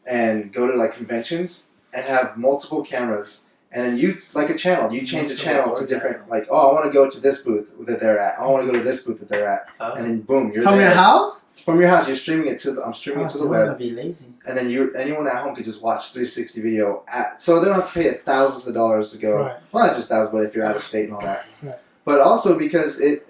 and go to like conventions and have multiple cameras, and then you like a channel, you change the channel to different, like I want to go to this booth that they're at, I want to go to this booth that they're at, and then boom, you're From there. your house? From your house, you're streaming it to I'm streaming it to the I web, wasn't be lazy. and then anyone at home could just watch 360 video so they don't have to pay thousands of dollars to go. Right. Well, not just thousands, but if you're out of state and all that. Right. But also because it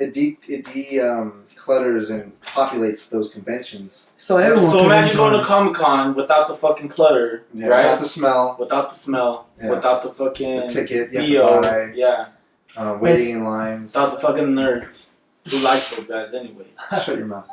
clutters and populates those conventions. So everyone. So can imagine enjoy going to it. Comic-Con without the fucking clutter, Yeah, right? without the smell, Without the smell, Yeah. without the fucking the ticket you have VO, to buy, yeah, waiting in lines. without the fucking nerds. Who likes those guys anyway? Shut your mouth.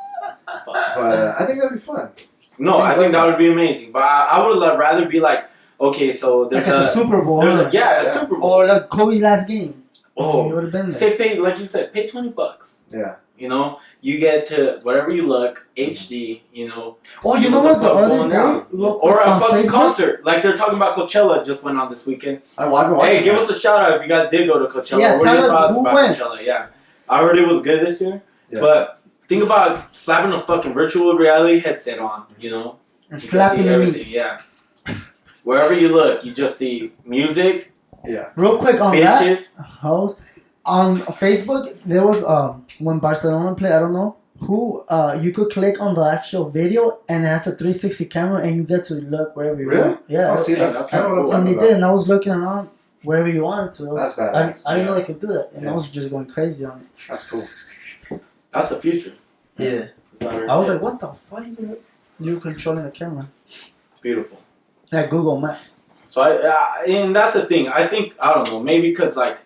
Fuck. But I think that'd be fun. No, I think that would be amazing. But I would rather be like okay, so Like there's at the Super Bowl. there's Huh? a Super Bowl. Or like Kobe's last game. You Oh, would have been there. say pay like you said, pay $20. Yeah. You know, you get to wherever you look, HD. You know. Oh, you see know what what? The fuck's other going day, down. real quick, Or a on fucking Facebook? concert, like they're talking about Coachella just went on this weekend. I've been watching Hey, give that. us a shout out if you guys did go to Coachella. Yeah, what are tell your us thoughts who about went. Coachella? Yeah, I heard it was good this year, Yeah. but think about slapping a fucking virtual reality headset on. You know, And you can slapping see the meat. everything. Yeah, wherever you look, you just see music, Yeah. Real quick on that. bitches. Hoes. On Facebook, there was when Barcelona played, I don't know who, you could click on the actual video and it has a 360 camera and you get to look wherever you Really? want. Yeah. Oh, see, Yeah, that's that's kind of what I'm cool. And talking they about. did, and I was looking around wherever you wanted to. It was, That's badass. I didn't know Yeah. they could do that, and Yeah. I was just going crazy on it. That's cool. That's the future. Yeah. Designer I was like, tips. what the fuck? You're controlling the camera. Beautiful. Like Google Maps. So and that's the thing. I think I don't know. Maybe because like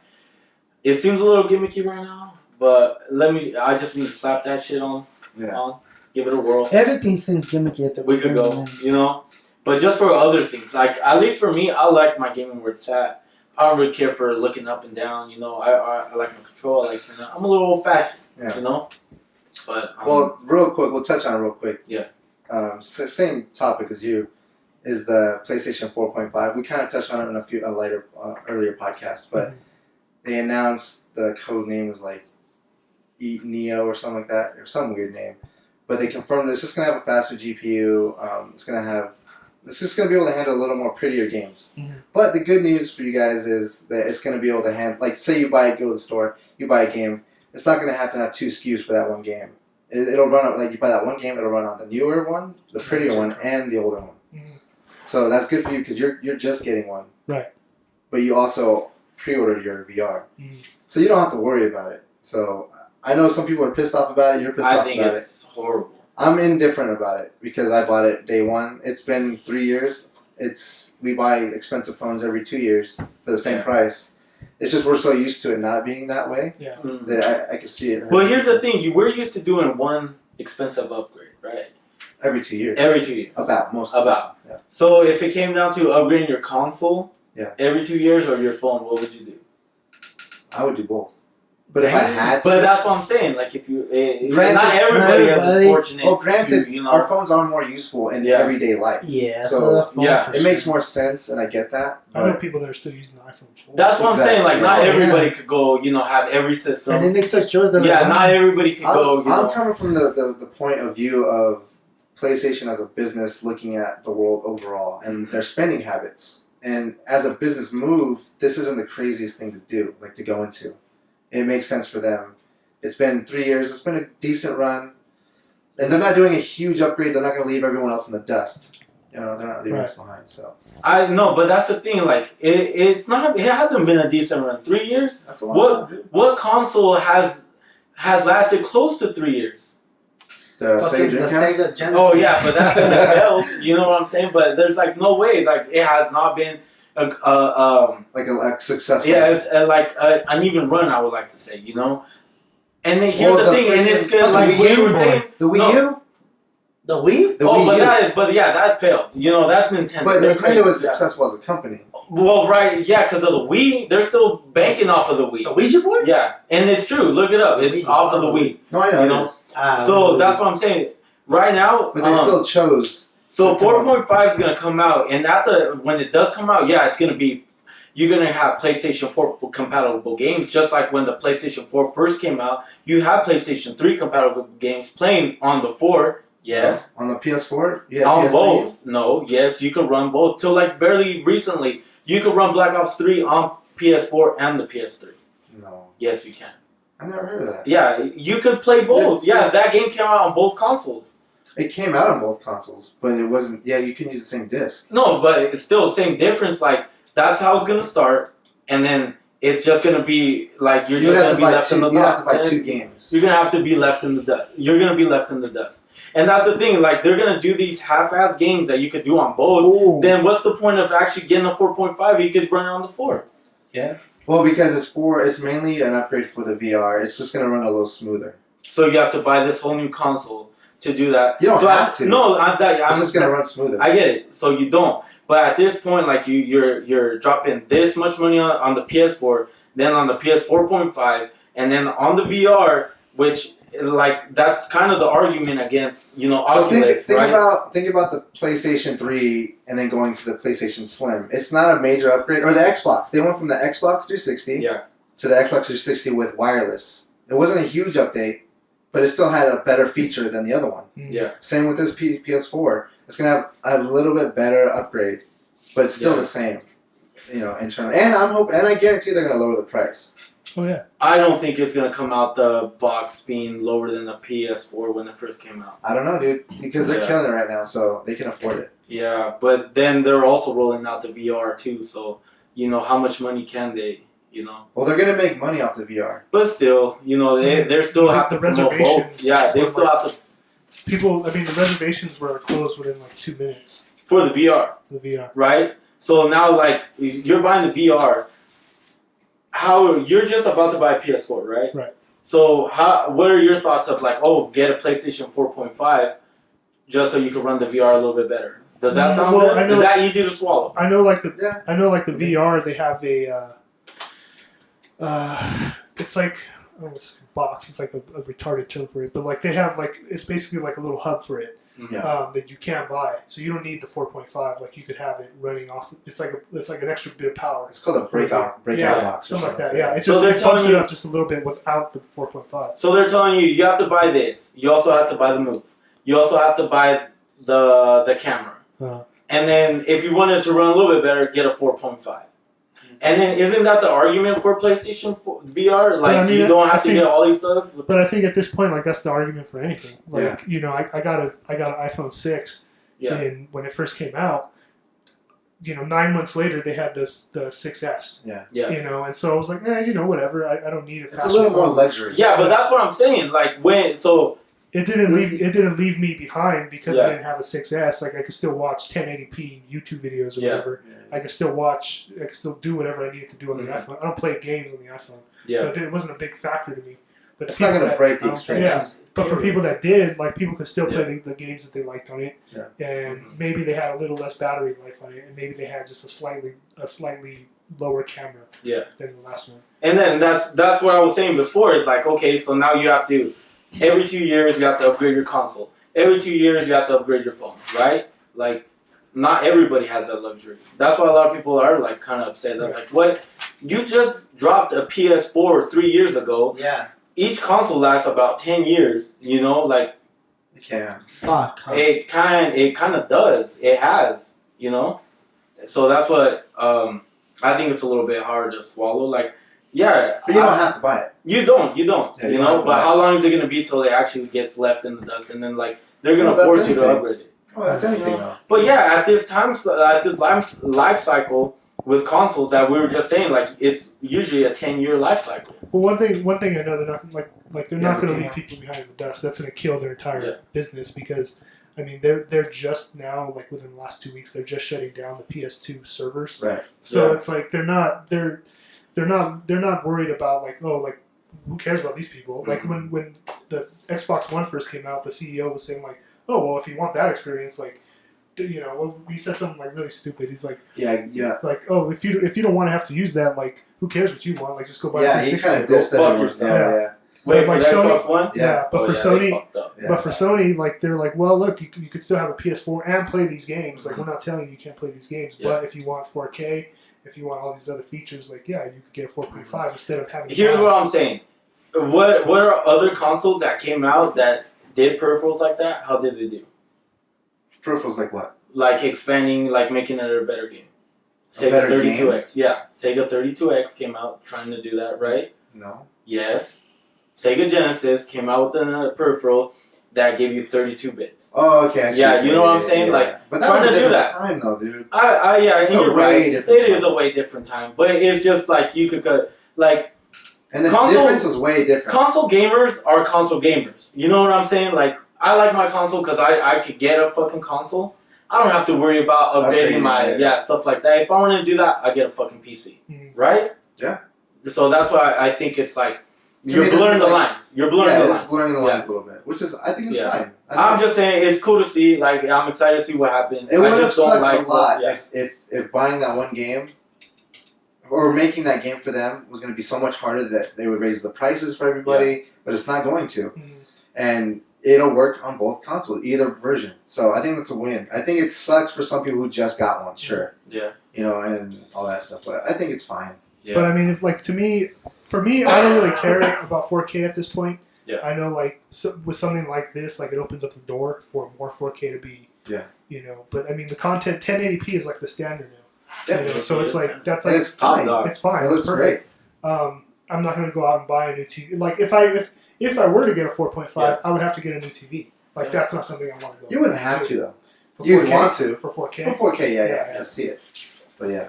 it seems a little gimmicky right now, but I just need to slap that shit on. Yeah. On, give it a whirl. Everything seems gimmicky at the We could beginning, go, man. you know. But just for other things, like at least for me, I like my gaming where it's at. I don't really care for looking up and down. You know, I like my control. I like I'm a little old fashioned. Yeah. You know. But Well, real quick, we'll touch on it real quick. Yeah. Same topic as you is the PlayStation 4.5. We kind of touched on it in a few later earlier podcasts, but they announced the code name was like Neo or something like that, or some weird name. But they confirmed it's just gonna have a faster GPU. It's just gonna be able to handle a little more prettier games. Mhm. But the good news for you guys is that it's gonna be able to handle, like, say you go to the store, you buy a game. It's not gonna have to have two SKUs for that one game. It'll run on, like, you buy that one game, it'll run on the newer one, the prettier one, and the older one. Mhm. So that's good for you because you're just getting one. Right. But you also pre-ordered your VR, Mhm. so you don't have to worry about it. So I know some people are pissed off about it. You're pissed I off think about it. it's horrible. I'm indifferent about it because I bought it day one. It's been 3 years. We buy expensive phones every 2 years for the same Yeah. price. It's just we're so used to it not being that way Mm. that I can see it. But here's the thing: we're used to doing one expensive upgrade, right? every 2 years. Every 2 years. About most. About. Yeah. So if it came down to upgrading your console, Yeah. every 2 years or your phone, what would you do? I would do both. But if I had to, But that's what I'm saying. Like if you, Granted- not everybody is fortunate. well, granted, to, you know, our phones are more useful in Yeah. everyday life. Yeah, So, so, that phone yeah, for It sure. makes more sense, and I get that. I know But people that are still using the iPhone 4. that's what I'm saying. Like not Yeah. everybody could go. You know, have every system. And then they touch yours. they're Yeah, like, not everybody could go. You I'm know, coming from the point of view of PlayStation as a business looking at the world overall and their spending habits. And as a business move, this isn't the craziest thing to do, like to go into. It makes sense for them. It's been 3 years. It's been a decent run. And they're not doing a huge upgrade. They're not going to leave everyone else in the dust. You know, they're not leaving us behind. So I know, but that's the thing. Like it's not. It hasn't been a decent run. 3 years. that's a long time. What console has lasted close to 3 years? The fucking Sega the Dreamcast? Sega Genesis. Oh yeah, but that's gonna fail. You know what I'm saying? But there's like no way. Like it has not been Like a successful. yeah, it's like an even run. I would like to say, you know. And then here's Well, the thing, and it's good. fucking Like what Game you were Boy. saying. The Wii No. U? The Wii? The Oh, Wii U. yeah, that failed. You know, that's Nintendo. But They're Nintendo crazy, is yeah. successful as a company. Well, right, yeah, because of the Wii, they're still banking off of the Wii. The Ouija board? Yeah, and it's true. Look it up. The It's Wii. off of the Wii. No, I know. You it know? is. So that's what I'm saying. Right now, But they still chose. So to come up. 4.5 is gonna come out, and when it does come out, yeah, it's gonna be. You're gonna have PlayStation 4 compatible games, just like when the PlayStation 4 first came out. You have PlayStation 3 compatible games playing on the 4. Yes. On the PS4? Yeah. On PS3? both. No. Yes, you could run both. Till like barely recently, you could run Black Ops 3 on PS4 and the PS3. No. Yes, you can. I never heard of that. Yeah, you could play both. Yes. That game came out on both consoles. It came out on both consoles, but it wasn't. Yeah, you can use the same disc. No, but it's still same difference. Like that's how it's gonna start, and then it's just gonna be like you're just gonna be left in the dust. You have to buy 2 games. You're gonna have to be left in the dust. You're gonna be left in the dust, and that's the thing. Like they're gonna do these half-ass games that you could do on both. Ooh. Then what's the point of actually getting a 4.5 if you could run it on the 4? Well, because it's mainly an upgrade for the VR. It's just gonna run a little smoother. So you have to buy this whole new console to do that. You don't so have to. No, I'm just gonna run smoother. I get it. So you don't. But at this point, like you're dropping this much money on the PS4, then on the PS4.5, and then on the VR, which like that's kind of the argument against Oculus, right? Think about the PlayStation 3 and then going to the PlayStation Slim. It's not a major upgrade. Or the Xbox. They went from the Xbox 360 to the Xbox 360 with wireless. It wasn't a huge update, but it still had a better feature than the other one. Yeah. Same with this PS4. It's gonna have a little bit better upgrade, but it's still the same. Internal. And I guarantee they're gonna lower the price. Oh yeah. I don't think it's gonna come out the box being lower than the PS4 when it first came out. I don't know, dude, because they're killing it right now, so they can afford it. Yeah, but then they're also rolling out the VR too, so how much money can they? Well, they're gonna make money off the VR, but still, they still have to promote both. Yeah, they still have to. People, the reservations were closed within like 2 minutes for the VR. The VR, right? So now, like, you're buying the VR. How you're just about to buy a PS4, right? Right. So what are your thoughts of like, get a PlayStation 4.5 just so you can run the VR a little bit better? Does that sound good? Is that easy to swallow? I know, like the VR, they have a. It's like I don't know, it's a box. It's like a retarded term for it, but like they have it's basically like a little hub for it. That you can't buy, so you don't need the 4.5. Like you could have it running off. It's like an extra bit of power. It's called a breakout box, something like that. Yeah, it pumps it up just a little bit without the 4.5. So they're telling you have to buy this. You also have to buy the Move. You also have to buy the camera. And then if you wanted to run a little bit better, get a 4.5. And then isn't that the argument for PlayStation VR? Like you don't have to get all these stuff. But I think at this point, like that's the argument for anything. Like I got an iPhone 6, and when it first came out, 9 months later they had the 6S. And so I was like, whatever. I don't need it. It's a little more luxury. Yeah, but that's what I'm saying. Like it didn't leave me behind because I didn't have a 6S. Like I could still watch 1080p YouTube videos or whatever. I could still do whatever I needed to do on the iPhone. I don't play games on the iPhone, so it wasn't a big factor to me. But it's not going to break the experience. But for people that did, like people could still play the games that they liked on it, and maybe they had a little less battery life on it, and maybe they had just a slightly lower camera than the last one. And then that's what I was saying before. It's like, okay, so now you have to every 2 years you have to upgrade your console. Every 2 years you have to upgrade your phone, right? Like. Not everybody has that luxury. That's why a lot of people are like kind of upset. That's like, what? You just dropped a PS4 3 years ago. Yeah. Each console lasts about 10 years. Like. It can. Fuck. Huh? It kind of does. It has. So that's what I think it's a little bit hard to swallow. Like, yeah. But you don't have to buy it. You don't. Yeah, but how long is it gonna be till it actually gets left in the dust, and then like they're gonna force you to upgrade it. Oh, that's anything though. But yeah, at this life cycle with consoles that we were just saying, like it's usually a 10-year life cycle. Well, one thing I know they're not they're not going to leave people behind in the dust. That's going to kill their entire business because they're just now like within the last 2 weeks they're just shutting down the PS2 servers. Right. So it's like they're not worried about who cares about these people? Like when the Xbox One first came out, the CEO was saying like, oh well, if you want that experience, he said something like really stupid. He's like, like, oh, if you don't want to have to use that, like, who cares what you want? Like, just go buy a 360. Yeah, he kind of dissed that. Wait, like Xbox One? But for Sony, like they're like, well, look, you could still have a PS4 and play these games. Like, we're not telling you can't play these games, but if you want 4K, if you want all these other features, like, you could get a 4.5 instead of having. Here's what I'm saying. What are other consoles that came out that did peripherals like that? How did they do? Peripherals like what? Like expanding, like making it a better game. Sega 32X. Yeah. Sega 32X came out trying to do that, right? No. Yes. Sega Genesis came out with a peripheral that gave you 32 bits. Oh, okay. Yeah, you know what I'm saying? Yeah. Like, but that trying was to a do different that. time, though, dude. It's you're right. It is time. a way different time. But it's just like you could, like... And the difference was way different. Console gamers are console gamers. You know what I'm saying? Like, I like my console because I could get a fucking console. I don't have to worry about upgrading my stuff like that. If I want to do that, I get a fucking PC, right? Yeah. So that's why I think it's like You're me, this blurring is the like- lines. You're blurring the it's lines. blurring the lines Yeah. a little bit, which is I think it's Yeah. fine. I'm just saying it's cool to see. Like I'm excited to see what happens. It would I have just don't sucked like a lot yeah. if buying that one game or making that game for them was going to be so much harder that they would raise the prices for everybody, but it's not going to. Mhm. And it'll work on both consoles, either version. So I think that's a win. I think it sucks for some people who just got one, sure. Yeah. You know, and all that stuff, but I think it's fine. Yeah. But I mean, if like for me, I don't really care about 4K at this point. Yeah. I know, like with something like this, like it opens up the door for more 4K to be. Yeah. You know, but I mean, the content 1080p is like the standard now. Yeah. You know, so it's like that's And like it's fine. it's fine. It It's looks perfect. I'm not going to go out and buy a new TV. Like if I were to get a 4.5, Yeah. I would have to get a new TV. Like that's not something I want to go. You wouldn't have to, though. For You'd 4K? want to. For 4K. For 4K, yeah, Yeah. to see it. But yeah.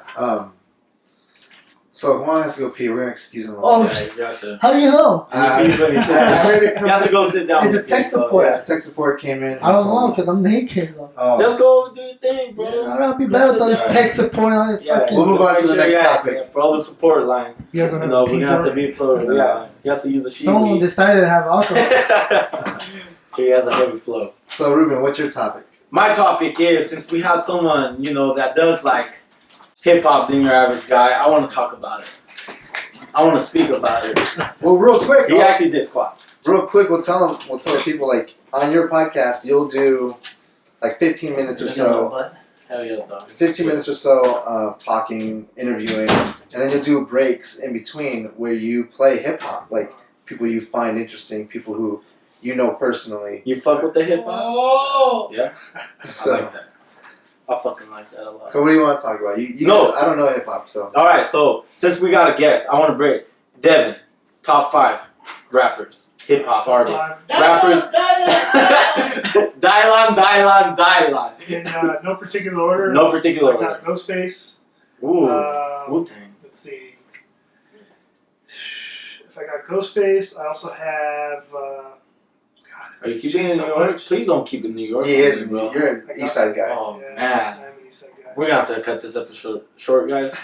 So Juan has to go pee. We're going to excuse him. Oh, Yeah, you got to. How do you know? I heard it You have to go sit down. It's a with tech me, so- support. Yes, tech support came in. I don't know because I'm naked. Though. Oh. Just go do your thing, bro. I don't be better with all this tech support on this Yeah, fucking. We'll move on to the Make next sure, topic. yeah, for all the support line. You guys don't have No, a we're pink gonna have to door? be plural. Yeah, he has to use a sheet. Someone decided to have alcohol. So he has a heavy flow. So Ruben, what's your topic? My topic is, since we have someone, that does like hip hop than your average guy, I want to talk about it. I want to speak about it. Well, real quick. He actually did squats. Real quick, we'll tell people like on your podcast, you'll do like 15 minutes or so. Hell yeah, dog. 15 minutes or so of talking, interviewing, and then you'll do breaks in between where you play hip hop, like people you find interesting, people who you know personally. You fuck with the hip hop? Yeah, So, I like that. I fucking like that a lot. so what do you want to talk about? You No. I don't know hip hop, so. All right, so since we got a guest, I want to break Devin, top 5 rappers, hip hop artists, rappers. Dylan. In no particular order. No particular I order. got Ghostface. Ooh, Um, Wu-Tang. Let's see. If I got Ghostface, I also have. God, Are you it's keeping it in changed New so York? much. Please don't keep it in New York. He is. bro. You're an East Side guy. Oh Yeah, man, I'm an East Side guy. we're gonna have to cut this episode short, guys.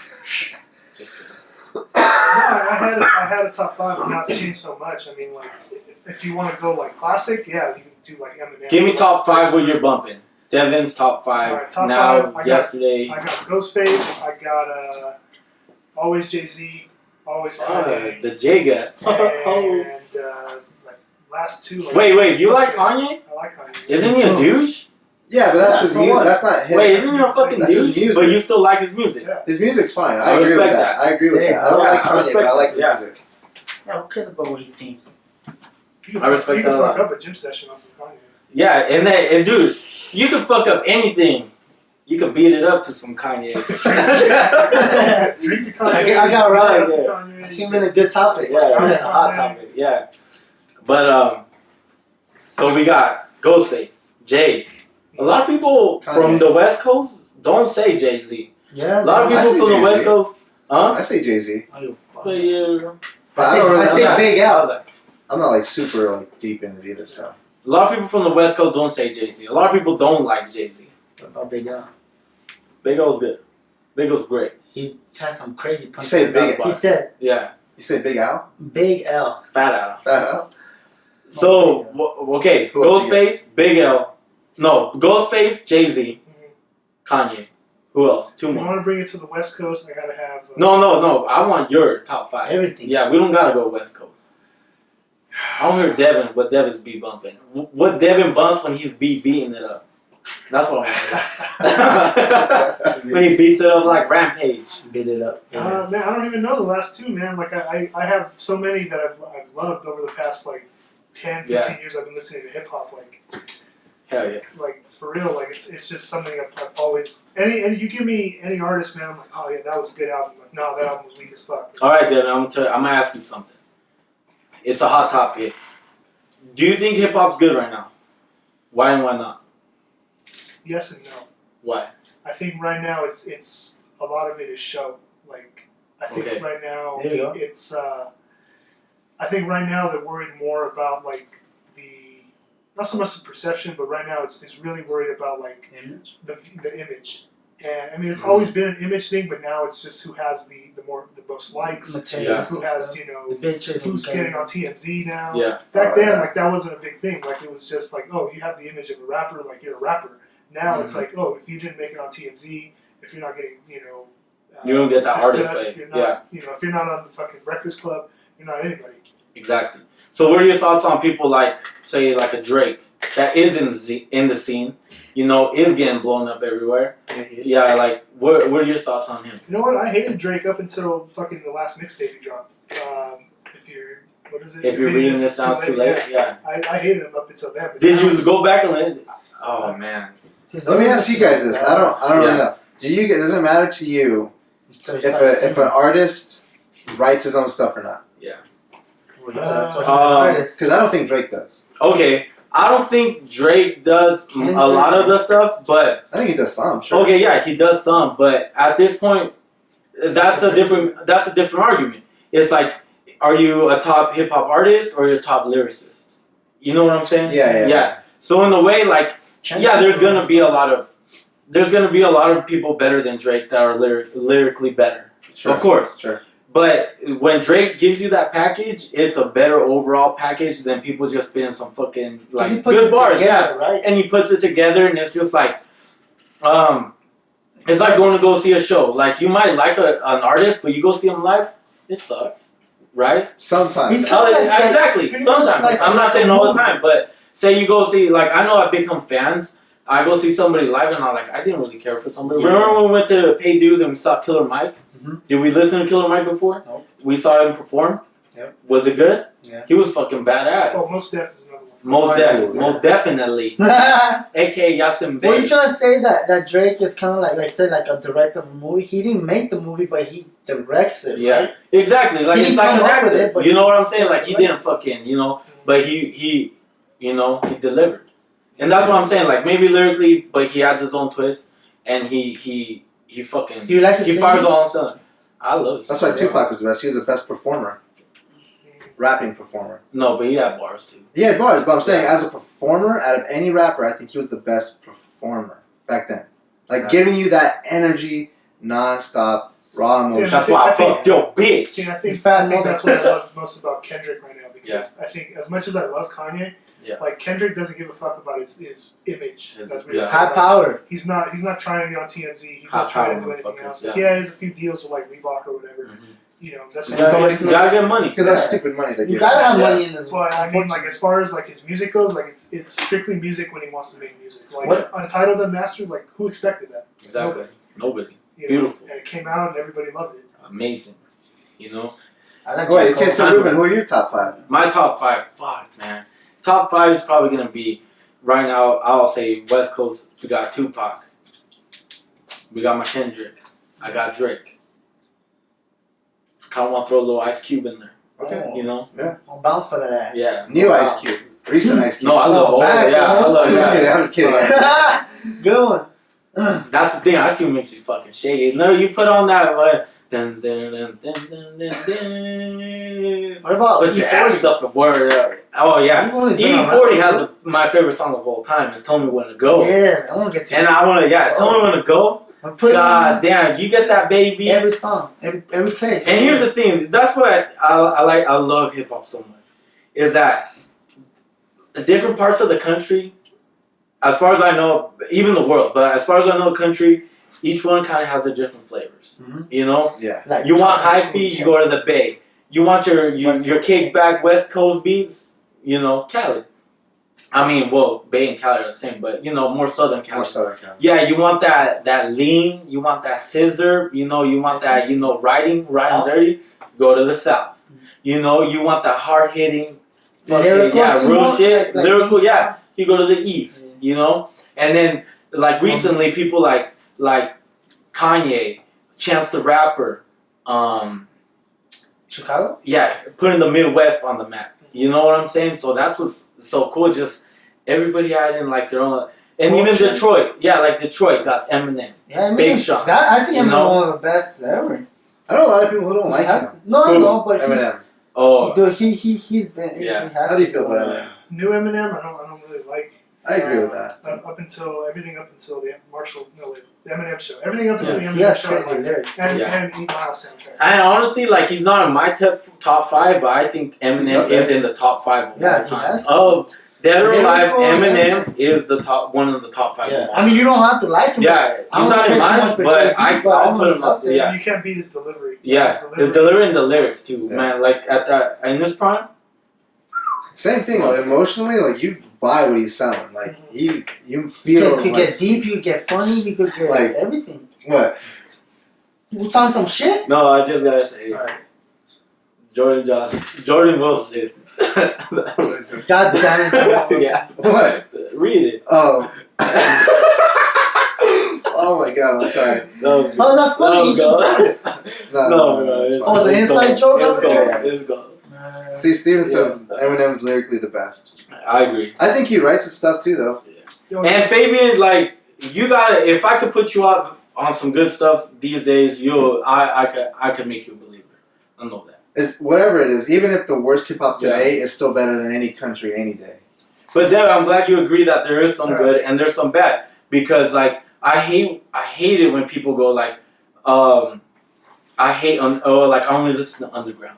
Just kidding. No, I had a top 5, and now it's changed so much. I mean, like, if you want to go like classic, yeah, you can do like Eminem. Give me top 5 what you're bumping. Devin's top 5 Alright, top now. 5, I got- Yesterday. I got Ghostface. I got always Jay-Z, always Kanye, The Jigga. and like last 2. Like, Wait, you like Kanye? I like Kanye. Isn't he a douche? Yeah, but that's his so music. what? That's not him. Wait, isn't he a fucking That's his douche? music. But you still like his music? Yeah. His music's fine. I I agree with respect that. that. I agree with Yeah, that. I don't yeah, like I Kanye, respect but I like his that. music. Yeah, who cares about what he thinks? You can I respect you can that a fuck lot. up a gym session on some Kanye. Yeah, and dude, you can fuck up anything. You can beat it up to some Kanye. Drink the Kanye. I got right. Drink the Yeah. Kanye. It's been a good topic. Yeah, that's a hot topic. Yeah, but so we got Ghostface, Jay. A lot of people from the West Coast don't say Jay Z. Yeah. A lot of I people say from the Jay-Z. West Coast, huh? I say Jay-Z. But yeah, But I don't really, I say I'm not- Big L. I'm not like super like deep in it either, so. a lot of people from the West Coast don't say Jay Z. A lot of people don't like Jay Z. What about Big L? Big O's good. Big O's great. He has some crazy punches. say Big- He said Yeah, You say Big Al? Big L. Fat Al. Fat Al? So okay, Who else you Ghostface, Big L. No, Ghostface, Jay Z, Kanye. Who else? 2 If you more. want to bring it to the West Coast, I gotta have. No. I want your top 5. Everything. Yeah, we don't gotta go West Coast. I don't hear Devin. What Devin's be bumping? What Devin bumps when he's beating it up? That's what I want. When he beats it up like Rampage. Beat it up. Yeah. Man, I don't even know the last 2, man. Like I have so many that I've loved over the past like 10, 15 years. I've been listening to hip hop. Hell yeah. Like for real. Like it's just something I've always. And you give me any artist, man. I'm like, oh yeah, that was a good album. Like, no, that album was weak as fuck. All right, Devin. I'm gonna ask you something. It's a hot topic. Do you think hip hop's good right now? Why and why not? Yes and no. Why? I think right now it's a lot of it is show. Like I think Okay. right now There you go. it's I think right now they're worried more about like the not so much the perception, but right now it's really worried about like Image? the image. And I mean, it's always been an image thing, but now it's just who has the most likes, Materials who and has stuff. you know The bitches who's and getting on TMZ now. Yeah. Back Oh, then, yeah. like that wasn't a big thing. Like it was just like, oh, you have the image of a rapper, like you're a rapper. Now it's like, oh, if you didn't make it on TMZ, if you're not getting, You don't get that artist discussed, play. you're not, if you're not on the fucking Breakfast Club, you're not anybody. Exactly. So what are your thoughts on people like, say, like a Drake that is in the scene, is getting blown up everywhere? Yeah, like, what are your thoughts on him? You know what? I hated Drake up until fucking the last mixtape he dropped. What is it? If you're reading this sounds too late, yeah. I hated him up until then. But Did now, you go back and let? Oh man. Let me ask you guys this. I don't really know. Does it matter to you if an artist writes his own stuff or not? Well, yeah, that's what he's an artist. Because I don't think Drake does. Okay, I don't think Drake does a lot of the stuff, but I think he does some. Sure. okay, yeah, he does some, but at this point, that's a different argument. It's like, are you a top hip hop artist or you're a top lyricist? You know what I'm saying? Yeah. So in a way, like, there's gonna be a lot of people better than Drake that are lyrically better. Sure. Of course. Sure. But when Drake gives you that package, it's a better overall package than people just spitting some fucking like good bars, together, right? And he puts it together, and it's just like, it's like going to go see a show. Like you might like an artist, but you go see him live, it sucks, right? Sometimes. He's kinda like exactly. pretty Sometimes much like I'm not a saying all the movie. time, but say you go see, like, I know I become fans. I go see somebody live, and I'm like, I didn't really care for somebody. Yeah. Remember when we went to Pay Dues and we saw Killer Mike? Mhm. Did we listen to Killer Mike before? Nope. We saw him perform. Yep. Was it good? Yeah. He was fucking badass. Oh, Most Def is another one. Most definitely. What AKA Yasin are you Bey. trying to say that Drake is kind of like say like a director of a movie? He didn't make the movie, but he directs it. Yeah, Right? exactly. Like, He it's didn't like an come up with actor. it, but You know what I'm he's saying? Like, he still didn't fucking, but he delivered. And that's what I'm saying. Like, maybe lyrically, but he has his own twist, and he fucking Do you like his he fires singing? all on cylinder. I love it. That's why Tupac was the best. He was the best performer. Rapping performer. No, but he had bars too. He had bars, but I'm saying as a performer, out of any rapper, I think he was the best performer back then. Like giving you that energy, non-stop, raw emotion. That's why I fucked your bitch. See, I think Fat that's what I love most about Kendrick right now, because I think as much as I love Kanye, Yeah. like Kendrick doesn't give a fuck about his image. That's what yeah. he's High saying. power. He's not trying to get on TMZ. He's High not trying to power do anything motherfuckers, else. yeah. Like, yeah, he has a few deals with like Reebok or whatever. Mhm. That's You just gotta get money. Because that's stupid money. That You gotta have money in this. But I mean, like as far as like his music goes, like it's strictly music when he wants to make music. Like What? Untitled Unmastered, like who expected that? Exactly. Nobody. You know? Beautiful. And it came out and everybody loved it. Amazing. I like Wait, J. okay, Cole. so Ruben, who are your top 5? My top 5. Fuck, man. Top 5 is probably gonna be right now. I'll say West Coast. We got Tupac. We got my Kendrick. I got Drake. Kind of want to throw a little Ice Cube in there. Okay. You know? I'll bounce for that ass. Yeah. New Ice Cube. Recent Ice Cube. No, I love old. back, Yeah, I old love. I'm just kidding. Yeah. I'm just kidding. Good one. That's the thing. Ice Cube makes you fucking shake. No, you put on that. Dun, dun, dun, dun, dun, dun, dun. What about Put your ass up and word. Oh yeah. You've only been on E40 rap, has my favorite song of all time. It's "Tell Me When to Go." Yeah, I want to get to And it. I want to, tell me when to go. I'm putting God damn, you get that baby. every song, every place. And here's the thing, that's why I love hip hop so much, is that the different parts of the country, as far as I know, even the world, but as far as I know, the country, each one kind of has their different flavors. Mhm. You know, Yeah. Like you want chocolate high feet, chips. you go to the Bay. You want your West Coast. kickback West Coast beats, Cali. I mean, well, Bay and Cali are the same, but more Southern Cali. More Southern Cali. Yeah, you want that lean, you want that scissor, you want that, riding South. dirty, go to the South. You want that hard hitting, Lyrical, yeah, you real want, shit, like lyrical, East yeah. You go to the East, and then like recently people like Kanye, Chance the Rapper, Chicago? yeah, putting the Midwest on the map. You know what I'm saying? So that's what's so cool. Just everybody adding like their own, and even Culture. Detroit. Yeah, like Detroit got Eminem. Yeah, I mean, Big Sean. I think You I'm know? one of the best ever. I know a lot of people who don't like him. No, but Eminem. Oh, he's been. Yeah. He has How do you to feel go. about Eminem? New Eminem, I don't really like. I agree with that. Up until the the Eminem show. Everything up until the He Eminem has show. I crazy liked. lyrics. And Yeah. and Eat My House soundtrack. And honestly, like he's not in my top 5, but I think He's Eminem up there. is in the top 5 of Yeah, all he time. has. Of Dead or Alive, Lyrical, Eminem is one of the top 5 Yeah. of all I mean, you don't have to like him. Yeah, I he's don't not care in too mine, much for but Jay-Z, but I I'll know put he's him up up. there. Yeah, You can't beat his delivery. yeah. His delivery and the lyrics too, Yeah. man. Like at that in this prime. Same thing, like emotionally, like you buy what he's selling. Like you feel Because he like, get deep, you get funny, you could get Like- everything. what? You talking some shit? No, I just gotta say, Alright. Jordan Wilson. God damn it. Yeah, What? read it. Oh. Oh my god, I'm sorry. That was How was that funny? That was good. No, bro. it's It's, fine. Oh, it's an inside joke? It's Yeah. gold. It's gold. See, Steven says Yeah. Eminem's lyrically the best. I agree. I think he writes his stuff too, though. Yo, And Fabian, like you gotta. If I could put you up on some good stuff these days, I could make you a believer. I know that. It's whatever it is. Even if the worst hip hop today is still better than any country any day. But then I'm glad you agree that there is some Sure. good and there's some bad, because like I hate it when people go like I hate like I only listen to underground.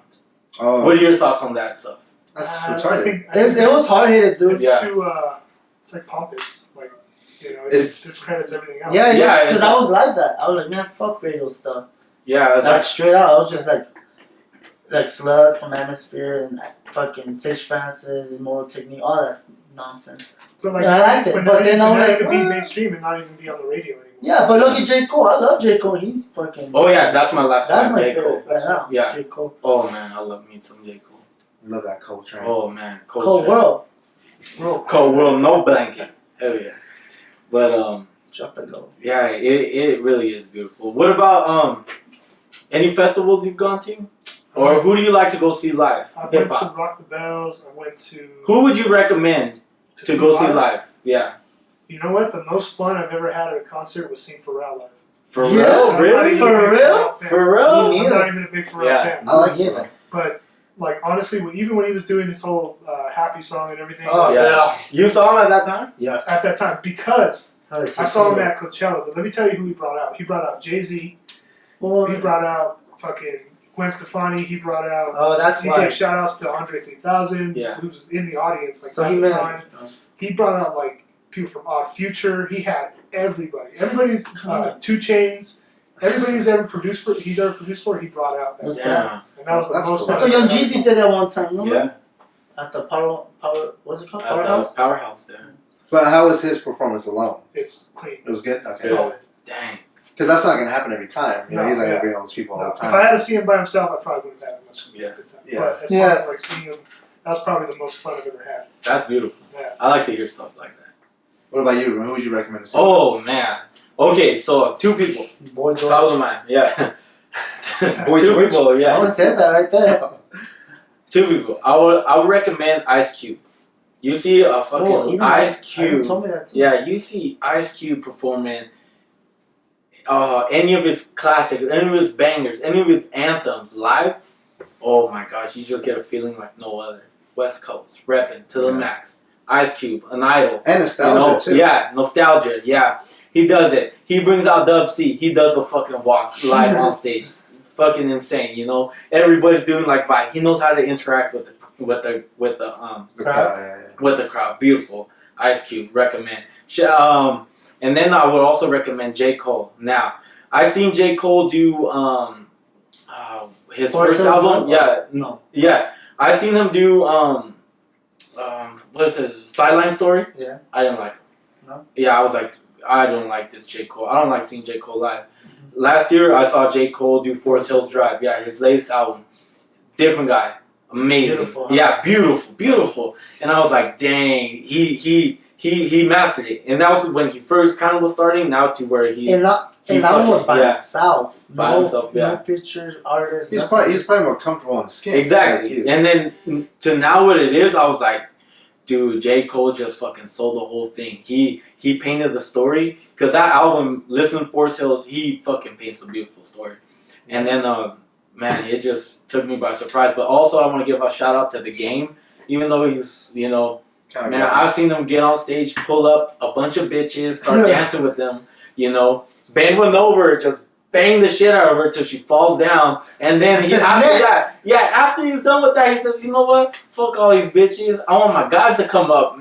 Oh, What are your thoughts on that stuff? that's I retarded. think It was hard headed, dude. it's Yeah. too it's like pompous. Like it It's- discredits everything else. Yeah, Yeah, because it's- I was like that. I was like, man, fuck radio stuff. Yeah, it's Like like straight out, I was just like Slug from Atmosphere and fucking Sage Francis, Immoral Technique, all that nonsense. But like, Yeah, I liked it, but now then I'm now like, it could be what? mainstream and not even be on the radio anymore. Yeah, but look at J. Cole. I love J. Cole. He's fucking. oh yeah, that's my last That's one, my J. favorite Cole. right now. Yeah. J. Cole. Oh man, I love me some J. Cole. Love that Cole train. Oh man, Cold World. Cold World, no blanket. Hell yeah. But Drop it low. yeah, it really is beautiful. What about any festivals you've gone to? Or who do you like to go see live? I went Hip to hop. Rock the Bells. I went to. Who would you recommend to go see live? Yeah. You know what? The most fun I've ever had at a concert was seeing Pharrell live. For Yeah, real? I'm not Really? even a For big real? Pharrell fan. For real? Me I'm neither. not even a big Pharrell Yeah. fan. I like Yeah. it. But like honestly, even when he was doing his whole happy song and everything, Oh, Yeah. You saw him at that time? Yeah. at that time, because I I saw him at Coachella. But let me tell you who he brought out. He brought out Jay-Z. Well, He brought out fucking Gwen Stefani. He brought out. oh, that's He why. gave shout outs to Andre 3000, Yeah. who was in the audience like So at he the meant. time. He brought out like people from Odd Future. He had everybody. Everybody's 2 Chainz. Everybody he's ever produced for, he brought out. That What's day. Yeah. And that was the That's most cool. That's fun what Young I've ever Jeezy had. did at one time. Remember? Yeah. At the power. What's it called? At the Powerhouse. Powerhouse there. But how was his performance alone? It's clean. It was good? Okay. Solid. Dang. Because that's not going to happen every time. You know, No, he's not going yeah. to bring all those people all No, the time. if I had to see him by himself, I probably wouldn't have had much of Yeah. a good time. Yeah. But as Yeah. far as like seeing him, that was probably the most fun I've ever had. That's beautiful. Yeah. I like to hear stuff like that. What about you? Who would you recommend to see? Oh man. Okay, so 2 people. Boy Top of George. mine. Yeah. Boy 2 George? people, yeah. Someone said that right there. 2 people. I would recommend Ice Cube. You see a fucking Oh, even Ice Ivan Cube. told me that too. Yeah, you see Ice Cube performing any of his classics, any of his bangers, any of his anthems live. Oh my gosh, you just get a feeling like no other. West Coast, repping to the Yeah. max. Ice Cube, an idol. And nostalgia, too. Yeah, nostalgia, yeah. He does it. He brings out Dub C. He does the fucking walk live on stage. Fucking insane, you know? Everybody's doing like vibe. He knows how to interact with the The crowd, yeah. with the crowd. Beautiful. Ice Cube, recommend. And then I would also recommend J. Cole. Now, I've seen J. Cole do his Forest first Hills album. Drive? Yeah, No. yeah. I've seen him do what is it? Sideline Story. Yeah. I didn't like it. No? Yeah, I was like, I don't like this J. Cole. I don't like seeing J. Cole live. Last year, I saw J. Cole do Forest Hills Drive. Yeah, his latest album. Different guy. Amazing. Beautiful, huh? Yeah, beautiful, beautiful. And I was like, dang, he mastered it. And that was when he first kind of was starting. Now to where he And that he one was fucking- by yeah. himself. By no, himself, yeah. No features, artists. He's nothing. probably more comfortable in his skin. exactly. Like he is. And then to now what it is, I was like, dude, J. Cole just fucking sold the whole thing. He painted the story. Because that album, Listen to Forest Hills, he fucking paints a beautiful story. And then, man, it just took me by surprise. But also, I want to give a shout out to The Game. Even though he's, you know, Kind Man, I've seen them get on stage, pull up a bunch of bitches, start dancing with them, you know, bend one over, just bang the shit out of her till she falls down, and then after he's done with that, he says, you know what, fuck all these bitches, I want my guys to come up,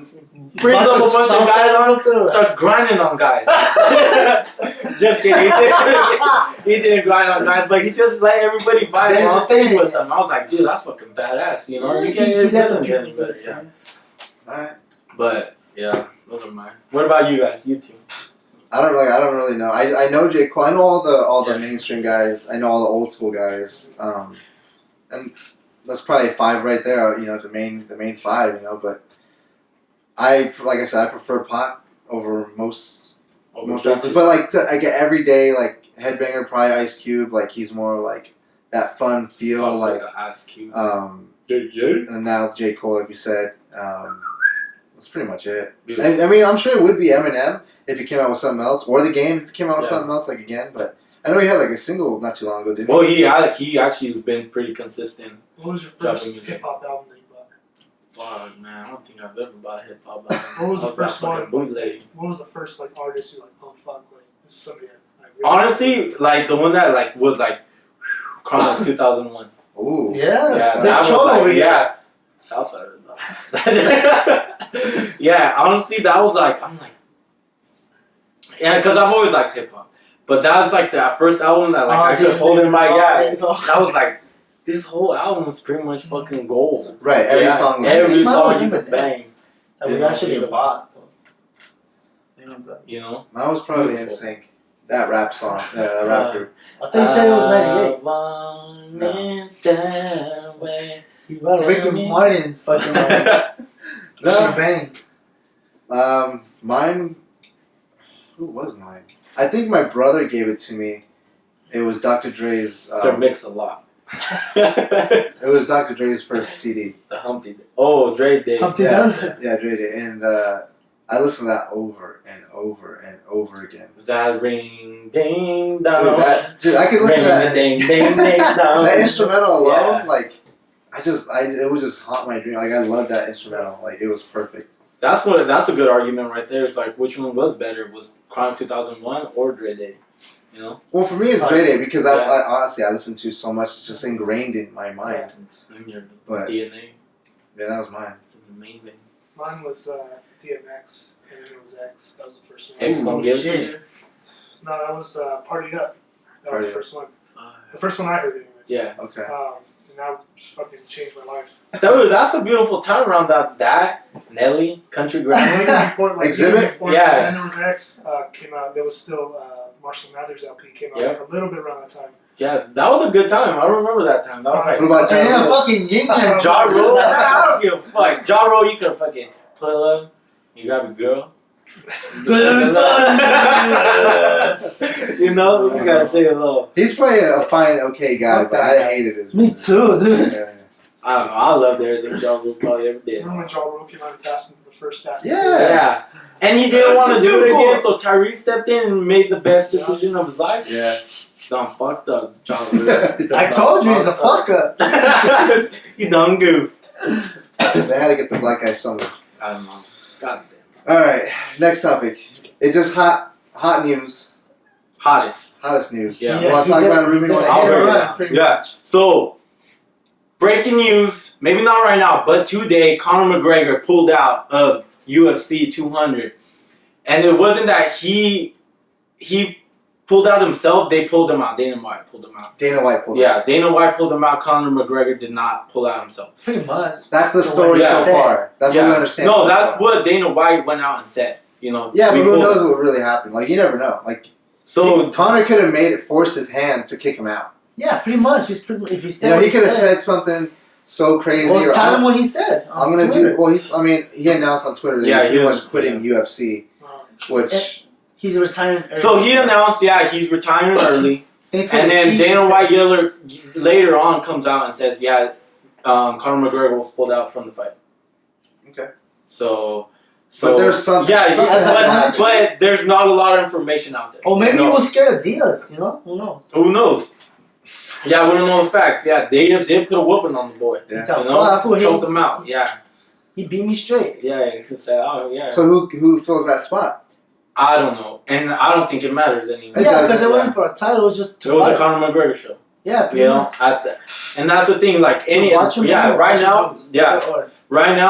brings up a bunch of guys on, starts grinding on guys. Just kidding, he didn't grind on guys, but he just let everybody vibe on stage with them. I was like, dude, that's fucking badass, you know, you can't get any better, yeah. Alright. But yeah, those are mine. What about you guys? You two? I don't really know. I know J. Cole. I know all the mainstream guys. I know all the old school guys. And that's probably 5 right there. You know, the main 5. You know, but like I said, I prefer Pac over most rappers. But like I get every day like headbanger, probably Ice Cube. Like he's more like that fun feel. Like Ice Cube. And now J. Cole, like we said. That's pretty much it. And, I mean, I'm sure it would be Eminem if he came out with something else, or The Game if he came out with something else, like again. But I know he had like a single not too long ago, didn't he? Well, he actually has been pretty consistent. What was your first hip hop album that you bought? Fuck, man, I don't think I've ever bought a hip hop album. What was the first one? Bootleg. What was the first like artist you like? Oh fuck, like this is somebody. Really Honestly, like the one that like was like, Chronic 2001. Ooh. Yeah, that was like Southside. Yeah, honestly, that was like, I'm like, yeah, because I've always liked hip hop, but that was like that first album that like I could hold in my that was like, this whole album was pretty much fucking gold. Right, every song you could bang. That we actually bought. You know, mine was probably NSYNC. That rap song, that rap group. I thought you said it was 98. No. You got Ricky Martin fucking bang. Mine. Who was mine? I think my brother gave it to me. It was Dr. Dre's. Sir Mix-a-Lot. It was Dr. Dre's first CD. The Humpty Day. Oh, Dre Day. Yeah, Dre Day, and I listened to that over and over and over again. That ring, ding, dong. Dude, I could listen to that. Ding, ding, ding, dong. That instrumental alone, like. It would just haunt my dream. Like I love that instrumental. Like it was perfect. That's a good argument right there. It's like which one was better? Was Chronic 2001 or Dre Day? You know. Well, for me, it's Dre Day because that's honestly I listen to so much. It's just ingrained in my mind. It's in your DNA. Yeah, that was mine. It's the main thing. Mine was DMX, and then it was X. That was the first one. X don't give it to you? No, that was Party Up. That was the first one. The first one I heard, anyways. Yeah. Okay. That just fucking changed my life. That's a beautiful time around that Nelly, Country Grammar. Exhibit? And then there was X came out. There was still Marshall Mathers LP came out like a little bit around that time. Yeah, that was a good time. I remember that time. That was like, what about fucking Ja Rule? I don't give a fuck. Ja Rule, you could fucking pull up, you grab a girl. You know, you gotta say hello. He's probably a fine, okay guy, but I hated his. Me too, dude. Yeah. I don't know. I loved everything Ja Rule probably ever did. Remember when Ja Rule came out in the first Fast and Yeah. And he didn't want to do it again, so Tyrese stepped in and made the best decision of his life. Yeah. Done fucked up, Ja Rule. I told you he's a fucker. He done goofed. They had to get the black guy somewhere. I don't know. God damn. All right, next topic. It's just hot news. Hottest news. Yeah. You want to talk about it, Ruben? Yeah. So, breaking news. Maybe not right now, but today, Conor McGregor pulled out of UFC 200, and it wasn't that he pulled out himself. They pulled him out. Dana White pulled him out. Dana White pulled him out. Dana White pulled him out. Conor McGregor did not pull out himself. Pretty much. That's the story so far. That's what we understand. No, that's what Dana White went out and said. You know. Yeah, but who knows what really happened? Like you never know. Like so, Conor could have forced his hand to kick him out. Yeah, pretty much. If he said, he could have said something so crazy. Well, tell him what he said. I'm gonna do. Well, he announced on Twitter that he pretty much quitting UFC, which. He's retiring early. So he announced, he's retiring early. And then Dana White later on comes out and says, Conor McGregor was pulled out from the fight. Okay. So but there's something. Yeah, but there's not a lot of information out there. Oh, maybe he was scared of Diaz, you know? Who knows? Who knows? Yeah, we don't know the facts. Yeah, Diaz did put a whooping on the boy. Yeah. You know? Choked him out, yeah. He beat me straight. Yeah, he could say, oh yeah. So who fills that spot? I don't know, and I don't think it matters anymore. Yeah, because it wasn't for a title. It was just It was a Conor McGregor show. Yeah, You know, and that's the thing. Like right now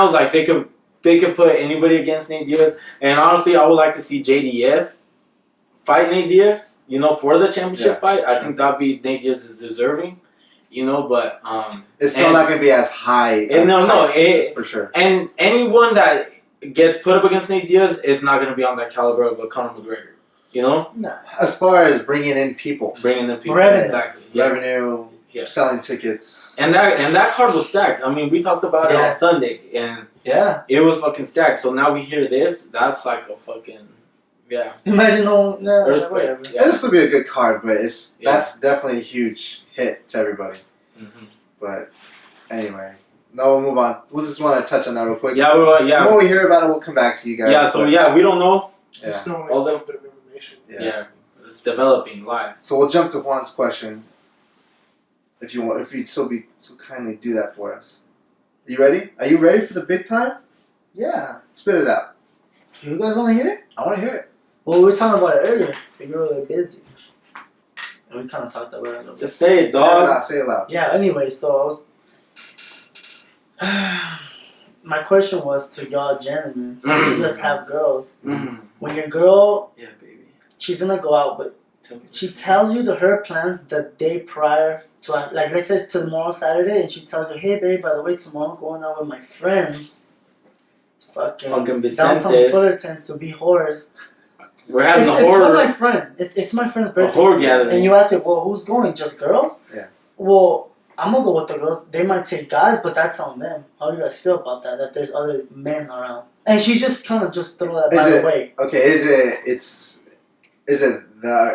is like they could put anybody against Nate Diaz, and honestly, I would like to see JDS fight Nate Diaz. You know, for the championship fight, I think that'd be Nate Diaz is deserving. You know, but it's still not gonna be as high. It's for sure. And anyone that gets put up against Nate Diaz is not gonna be on that caliber of a Conor McGregor. You know, as far as bringing in people, revenue. Exactly, revenue, selling tickets, and that card was stacked. I mean, we talked about it on Sunday, and it was fucking stacked. So now we hear this. That's like a fucking Imagine It'll still be a good card, but that's definitely a huge hit to everybody. Mm-hmm. But anyway. No, we'll move on. We'll just want to touch on that real quick. Yeah, when we hear about it, we'll come back to you guys. Yeah, so we don't know. Yeah. Still only a little bit of information. Yeah, it's developing live. So we'll jump to Juan's question. If you'd so kindly do that for us. Are you ready? Are you ready for the big time? Yeah. Spit it out. You guys want to hear it? I want to hear it. Well, we were talking about it earlier, but you were really busy. And we kind of talked about it a little bit. Just say it, dog. Say it loud. Yeah, anyway, so I was... my question was to y'all gentlemen, since you guys have girls, when your girl, she's gonna go out, but she tells you her plans the day prior to, like let's say it's tomorrow Saturday, and she tells you, hey babe, by the way, tomorrow I'm going out with my friends to fucking downtown Fullerton to be whores. We're having it's for my friend. It's my friend's birthday. A whore gathering. And you ask it, well, who's going? Just girls? Yeah. Well, I'm gonna go with the girls. They might take guys, but that's on them. How do you guys feel about that? That there's other men around, and she just kind of just throw that by the way. Okay, is it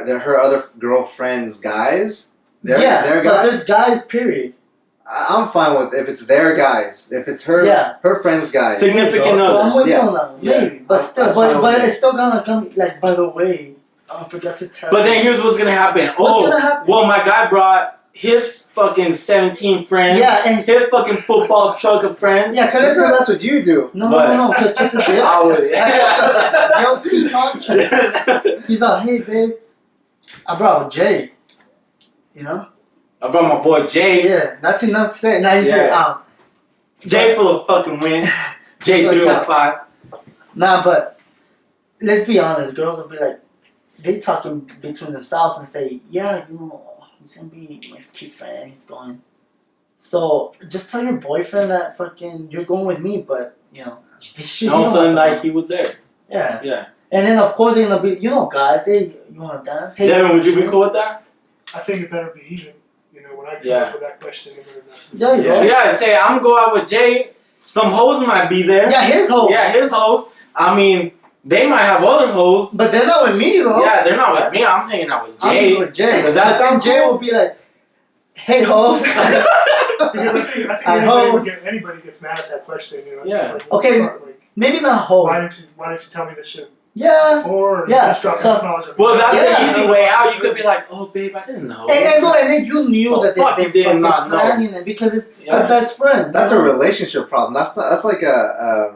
her other girlfriend's guys? Their guys? But there's guys. Period. I'm fine with if it's their guys. If it's her friend's guys. Significant other. So I'm with you on that. Maybe, but still, but it's still gonna come. Like, by the way, I forgot to tell. But then here's what's gonna happen. What's gonna happen? Well, my guy brought his fucking 17 friends. Yeah, and his fucking football truck of friends. Yeah, because that's what you do. No, because check this out. Guilty contract. He's like, hey babe, I brought Jay. You know? I brought my boy Jay. Yeah, that's enough said. Now he said, Jay full of fucking wins. Jay 305. Nah, but let's be honest. Girls will be like, they talking between themselves and say, yeah, you know, he's gonna be my cute friend. He's going. So just tell your boyfriend that fucking you're going with me, but you know, all of a sudden, like he was there. Yeah. Yeah. And then of course they're gonna be, you know, guys. Hey, you wanna dance? Hey, Devin, would you be cool with that? I think it better be even. You know, when I come up with that question, there you go. Yeah, say I'm gonna go out with Jay. Some hoes might be there. Yeah, his hoes. Yeah, his hoes. I mean, they might have other hoes. But they're not with me though. Yeah, they're not with me. I'm hanging out with Jay. I'm with Jay. But then Jay will be like, hey hoes. I think anybody gets mad at that question. You know, it's just like, okay, maybe not hoes. Why didn't you tell me this shit? Yeah. Before, yeah. Well, that's the easy way out. You could be like, "Oh, babe, I didn't know." And then you knew that they've been fucking planning it because it's a best friend. That's a relationship problem. That's like a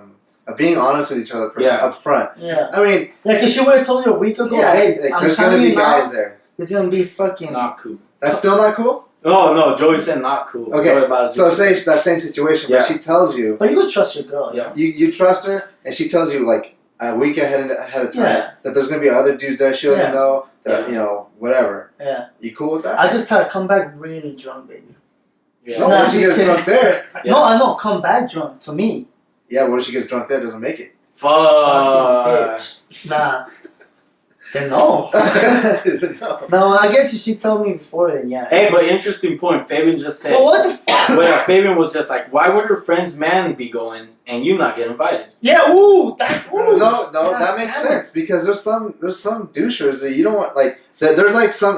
being honest with each other person up front. Yeah. I mean, like if she would have told you a week ago, hey, like, there's gonna be guys there. It's gonna be fucking not cool. That's still not cool. Oh no, Joey said not cool. Okay, so say it's that same situation, but she tells you. But you could trust your girl. Yeah. You trust her, and she tells you like a week ahead of time that there's gonna be other dudes there she doesn't know that you know whatever. Yeah. You cool with that? I just tell her come back really drunk, baby. Yeah. No, what if she gets drunk there? Yeah. No, I know. Come back drunk to me. Yeah. What if she gets drunk there? Doesn't make it. Fuck. Bitch. Nah. Then no. No, I guess you should tell me before then, yeah. Hey, but interesting point. Fabian just said. Well, what the fuck? Well, Fabian was just like, why would her friend's man be going and you not get invited? Yeah, that's No, that makes sense because there's some douchers that you don't want like there's like some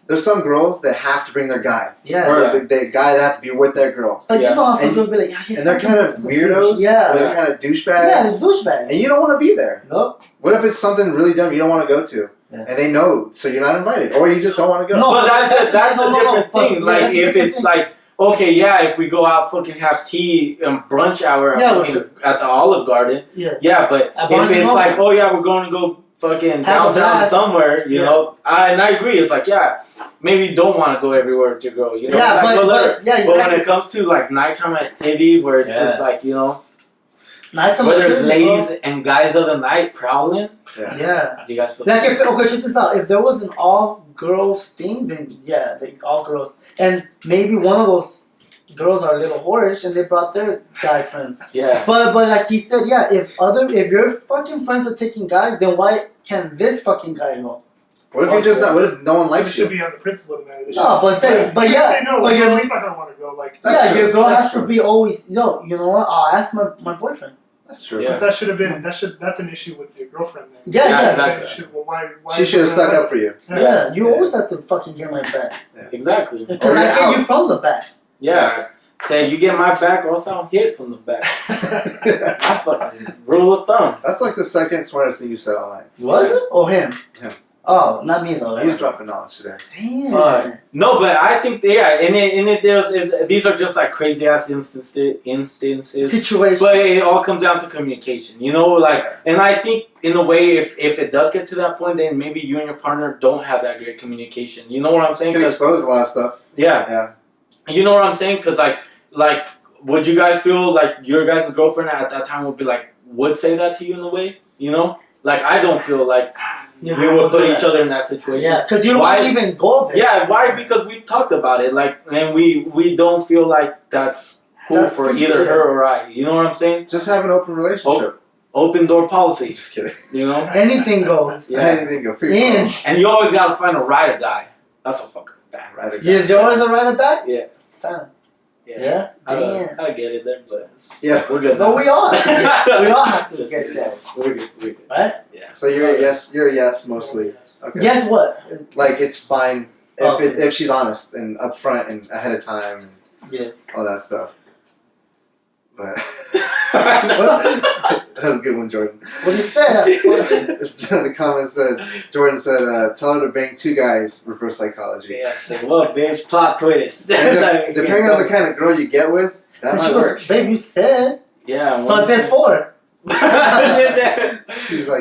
there's some girls that have to bring their guy. Yeah. Or the guy that have to be with their girl. But you know how some girls be like, and they're kind of weirdos. Yeah. They're kind of douchebags. Yeah, it's douchebags. And you don't want to be there. Nope. What if it's something really dumb you don't want to go to? Yeah. And they know, so you're not invited. Or you just don't want to go. No, but that's a different thing. Like, if it's like, okay, yeah, if we go out, fucking have tea and brunch hour at, at the Olive Garden. Yeah, but if it's like, oh yeah, we're going to go fucking downtown somewhere, you know, and I agree. It's like, yeah, maybe you don't want to go everywhere with your girl, you know. Yeah, but when it comes to like nighttime activities, where it's just like, you know, whether it's ladies and guys of the night prowling. Yeah. Do you guys feel like if check this out. If there was an all girls thing, then all girls, and maybe one of those girls are a little whorish and they brought their guy friends. Yeah. But like he said, if your fucking friends are taking guys, then why can't this fucking guy go? What if you're just not? What if no one likes you? It should be on the principle of the matter. No, but you're at least not gonna want to go. Like your girl has to be always. No, you know what? I'll ask my boyfriend. That's true. Yeah. But that should have been. That's an issue with your girlfriend. Then. Yeah. Exactly. Why she should have stuck up for you. Yeah, you always have to fucking get my back. Yeah. Exactly. Because I get you from the back. Yeah. Say you get my back, or else I'll hit from the back. That's fucking rule of thumb. That's like the second smartest thing you said all night. Was it? Or him? Him. Oh, not me though. He was dropping knowledge today. Damn. No, but I think these are just like crazy ass instances. Situations. But it all comes down to communication, you know, like, and I think in a way, if it does get to that point, then maybe you and your partner don't have that great communication. You know what I'm saying? You can expose a lot of stuff. Yeah. You know what I'm saying? Because like, would you guys feel like your guys' girlfriend at that time would say that to you in a way? You know, like I don't feel like. We would put each other in that situation. Yeah, because you don't want to even go there. Yeah, why? Because we've talked about it, like, and we don't feel like that's cool for either her or I. You know what I'm saying? Just have an open relationship. Open door policy. Just kidding. You know? Anything goes. Yeah. Anything goes. Free and you always gotta find a ride or die. That's a fucking bad ride or die. Is yours a ride or die? Yeah. Time. Yeah. Damn. I get it there, but we're good. No, we all. We all have to get there. We're good. Right? Yeah. So you're a yes. You're a yes mostly. Okay. Yes, what? Like it's fine if she's honest and upfront and ahead of time and all that stuff. But that was a good one, Jordan. What he said? The comment said, Jordan said, tell her to bang two guys, reverse psychology. Yeah, say, well, bitch, plot twist. Depending on the kind of girl you get with, that might work. Babe, you said. Yeah. So I did 4.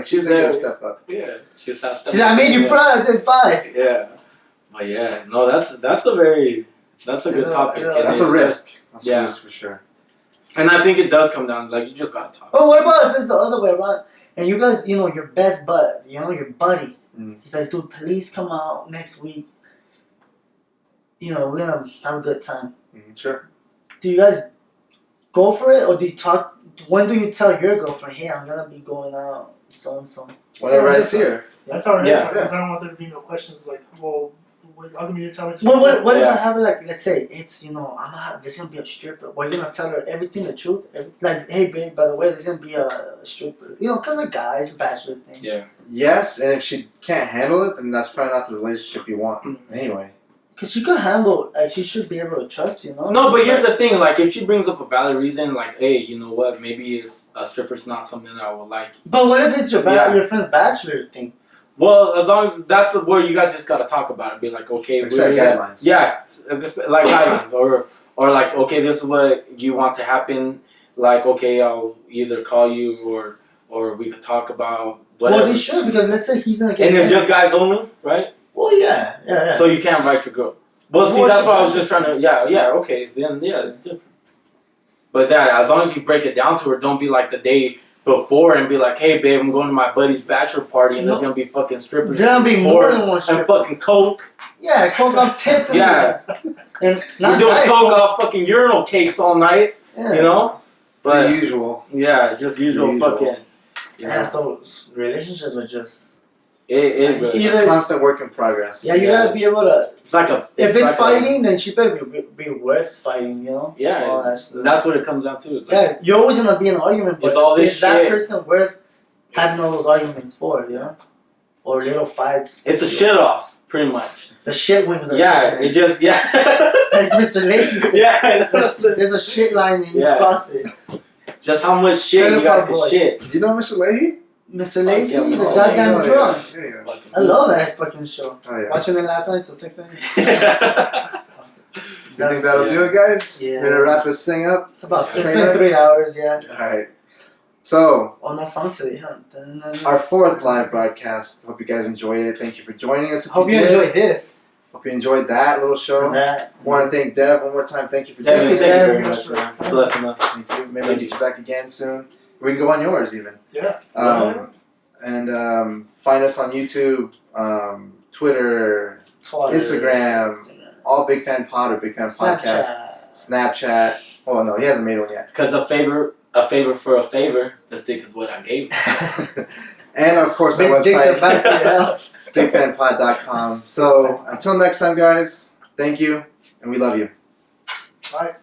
She's gonna step up. Yeah. She's I made you proud, I did 5. Yeah. But yeah, no, that's a good topic. That's a risk. That's a risk for sure. And I think it does come down, like, you just gotta talk. But what about if it's the other way around? And you guys, you know, your best bud, you know, your buddy. He's like, dude, please come out next week. You know, we're gonna have a good time. Sure. Do you guys go for it, or do you talk? When do you tell your girlfriend, hey, I'm gonna be going out, so and so? Whenever I see her. That's alright. Because I don't want there to be no questions like, well, how come you didn't tell me? Well, what if I have it like, let's say it's, you know, there's gonna be a stripper. We're gonna tell her everything, the truth. Like, hey, babe, by the way, there's gonna be a stripper. You know, because the guys, bachelor thing. Yeah. Yes, and if she can't handle it, then that's probably not the relationship you want. Anyway. Because she can handle, like, she should be able to trust you, know? No, but here's the thing, like, if she brings up a valid reason, like, hey, you know what, maybe a stripper's not something that I would like. But what if it's your friend's bachelor thing? Well, as long as that's where you guys just gotta talk about it. Be like, okay, guidelines. Yeah, like guidelines, or like, okay, this is what you want to happen. Like, okay, I'll either call you or we could talk about whatever. Well, they should, because let's say he's gonna get. And it's just guys only, right? Well, yeah. So you can't invite your girl. Well, see, that's why I was just trying to. Yeah, okay, then it's different. But as long as you break it down to her, don't be like the day before and be like, hey, babe, I'm going to my buddy's bachelor party and there's going to be fucking strippers. There's going to be more than one stripper. And fucking coke. Yeah, coke off tits. And and we're doing coke off fucking urinal cakes all night, you know? But, the usual. Yeah, just usual fucking. Yeah, so relationships are just. It really either constant work in progress. Yeah, you gotta be able to. It's like a. If it's like fighting, then she better be worth fighting, you know. Yeah, that's what it comes down to. It's like, you're always gonna be in an argument, but it's all this is that person worth having all those arguments for? You know, or little fights. It's a shit off, pretty much. The shit wings are. Yeah, it just like Mr. Leahy said. Yeah, there's a shit line and you cross it. Just how much shit you guys can shit. Did you know Mr. Leahy? Mr. Leahy is a goddamn drunk. I love that fucking show. Oh, yeah. Watching it last night till 6 a.m. You think that'll do it, guys? Yeah. We're gonna wrap this thing up. It's Trainer? been 3 hours, yeah. Alright. So, On that song today, huh? our 4th live broadcast. Hope you guys enjoyed it. Thank you for joining us. If Hope you did, enjoyed this. Hope you enjoyed that little show. And that. Want to thank Dev one more time. Thank you for Thank joining you, us. thank you very much for blessing us. Thank you. Maybe we'll get you back again soon. We can go on yours even. Yeah. And find us on YouTube, Twitter, Instagram, all Big Fan Pod or Big Fan Podcast, Snapchat. Oh no, he hasn't made one yet. Because a favor for a favor, the stick is what I gave him. And of course our Big dicks are website, back for your house. BigFanPod.com. So until next time, guys. Thank you, and we love you. Bye.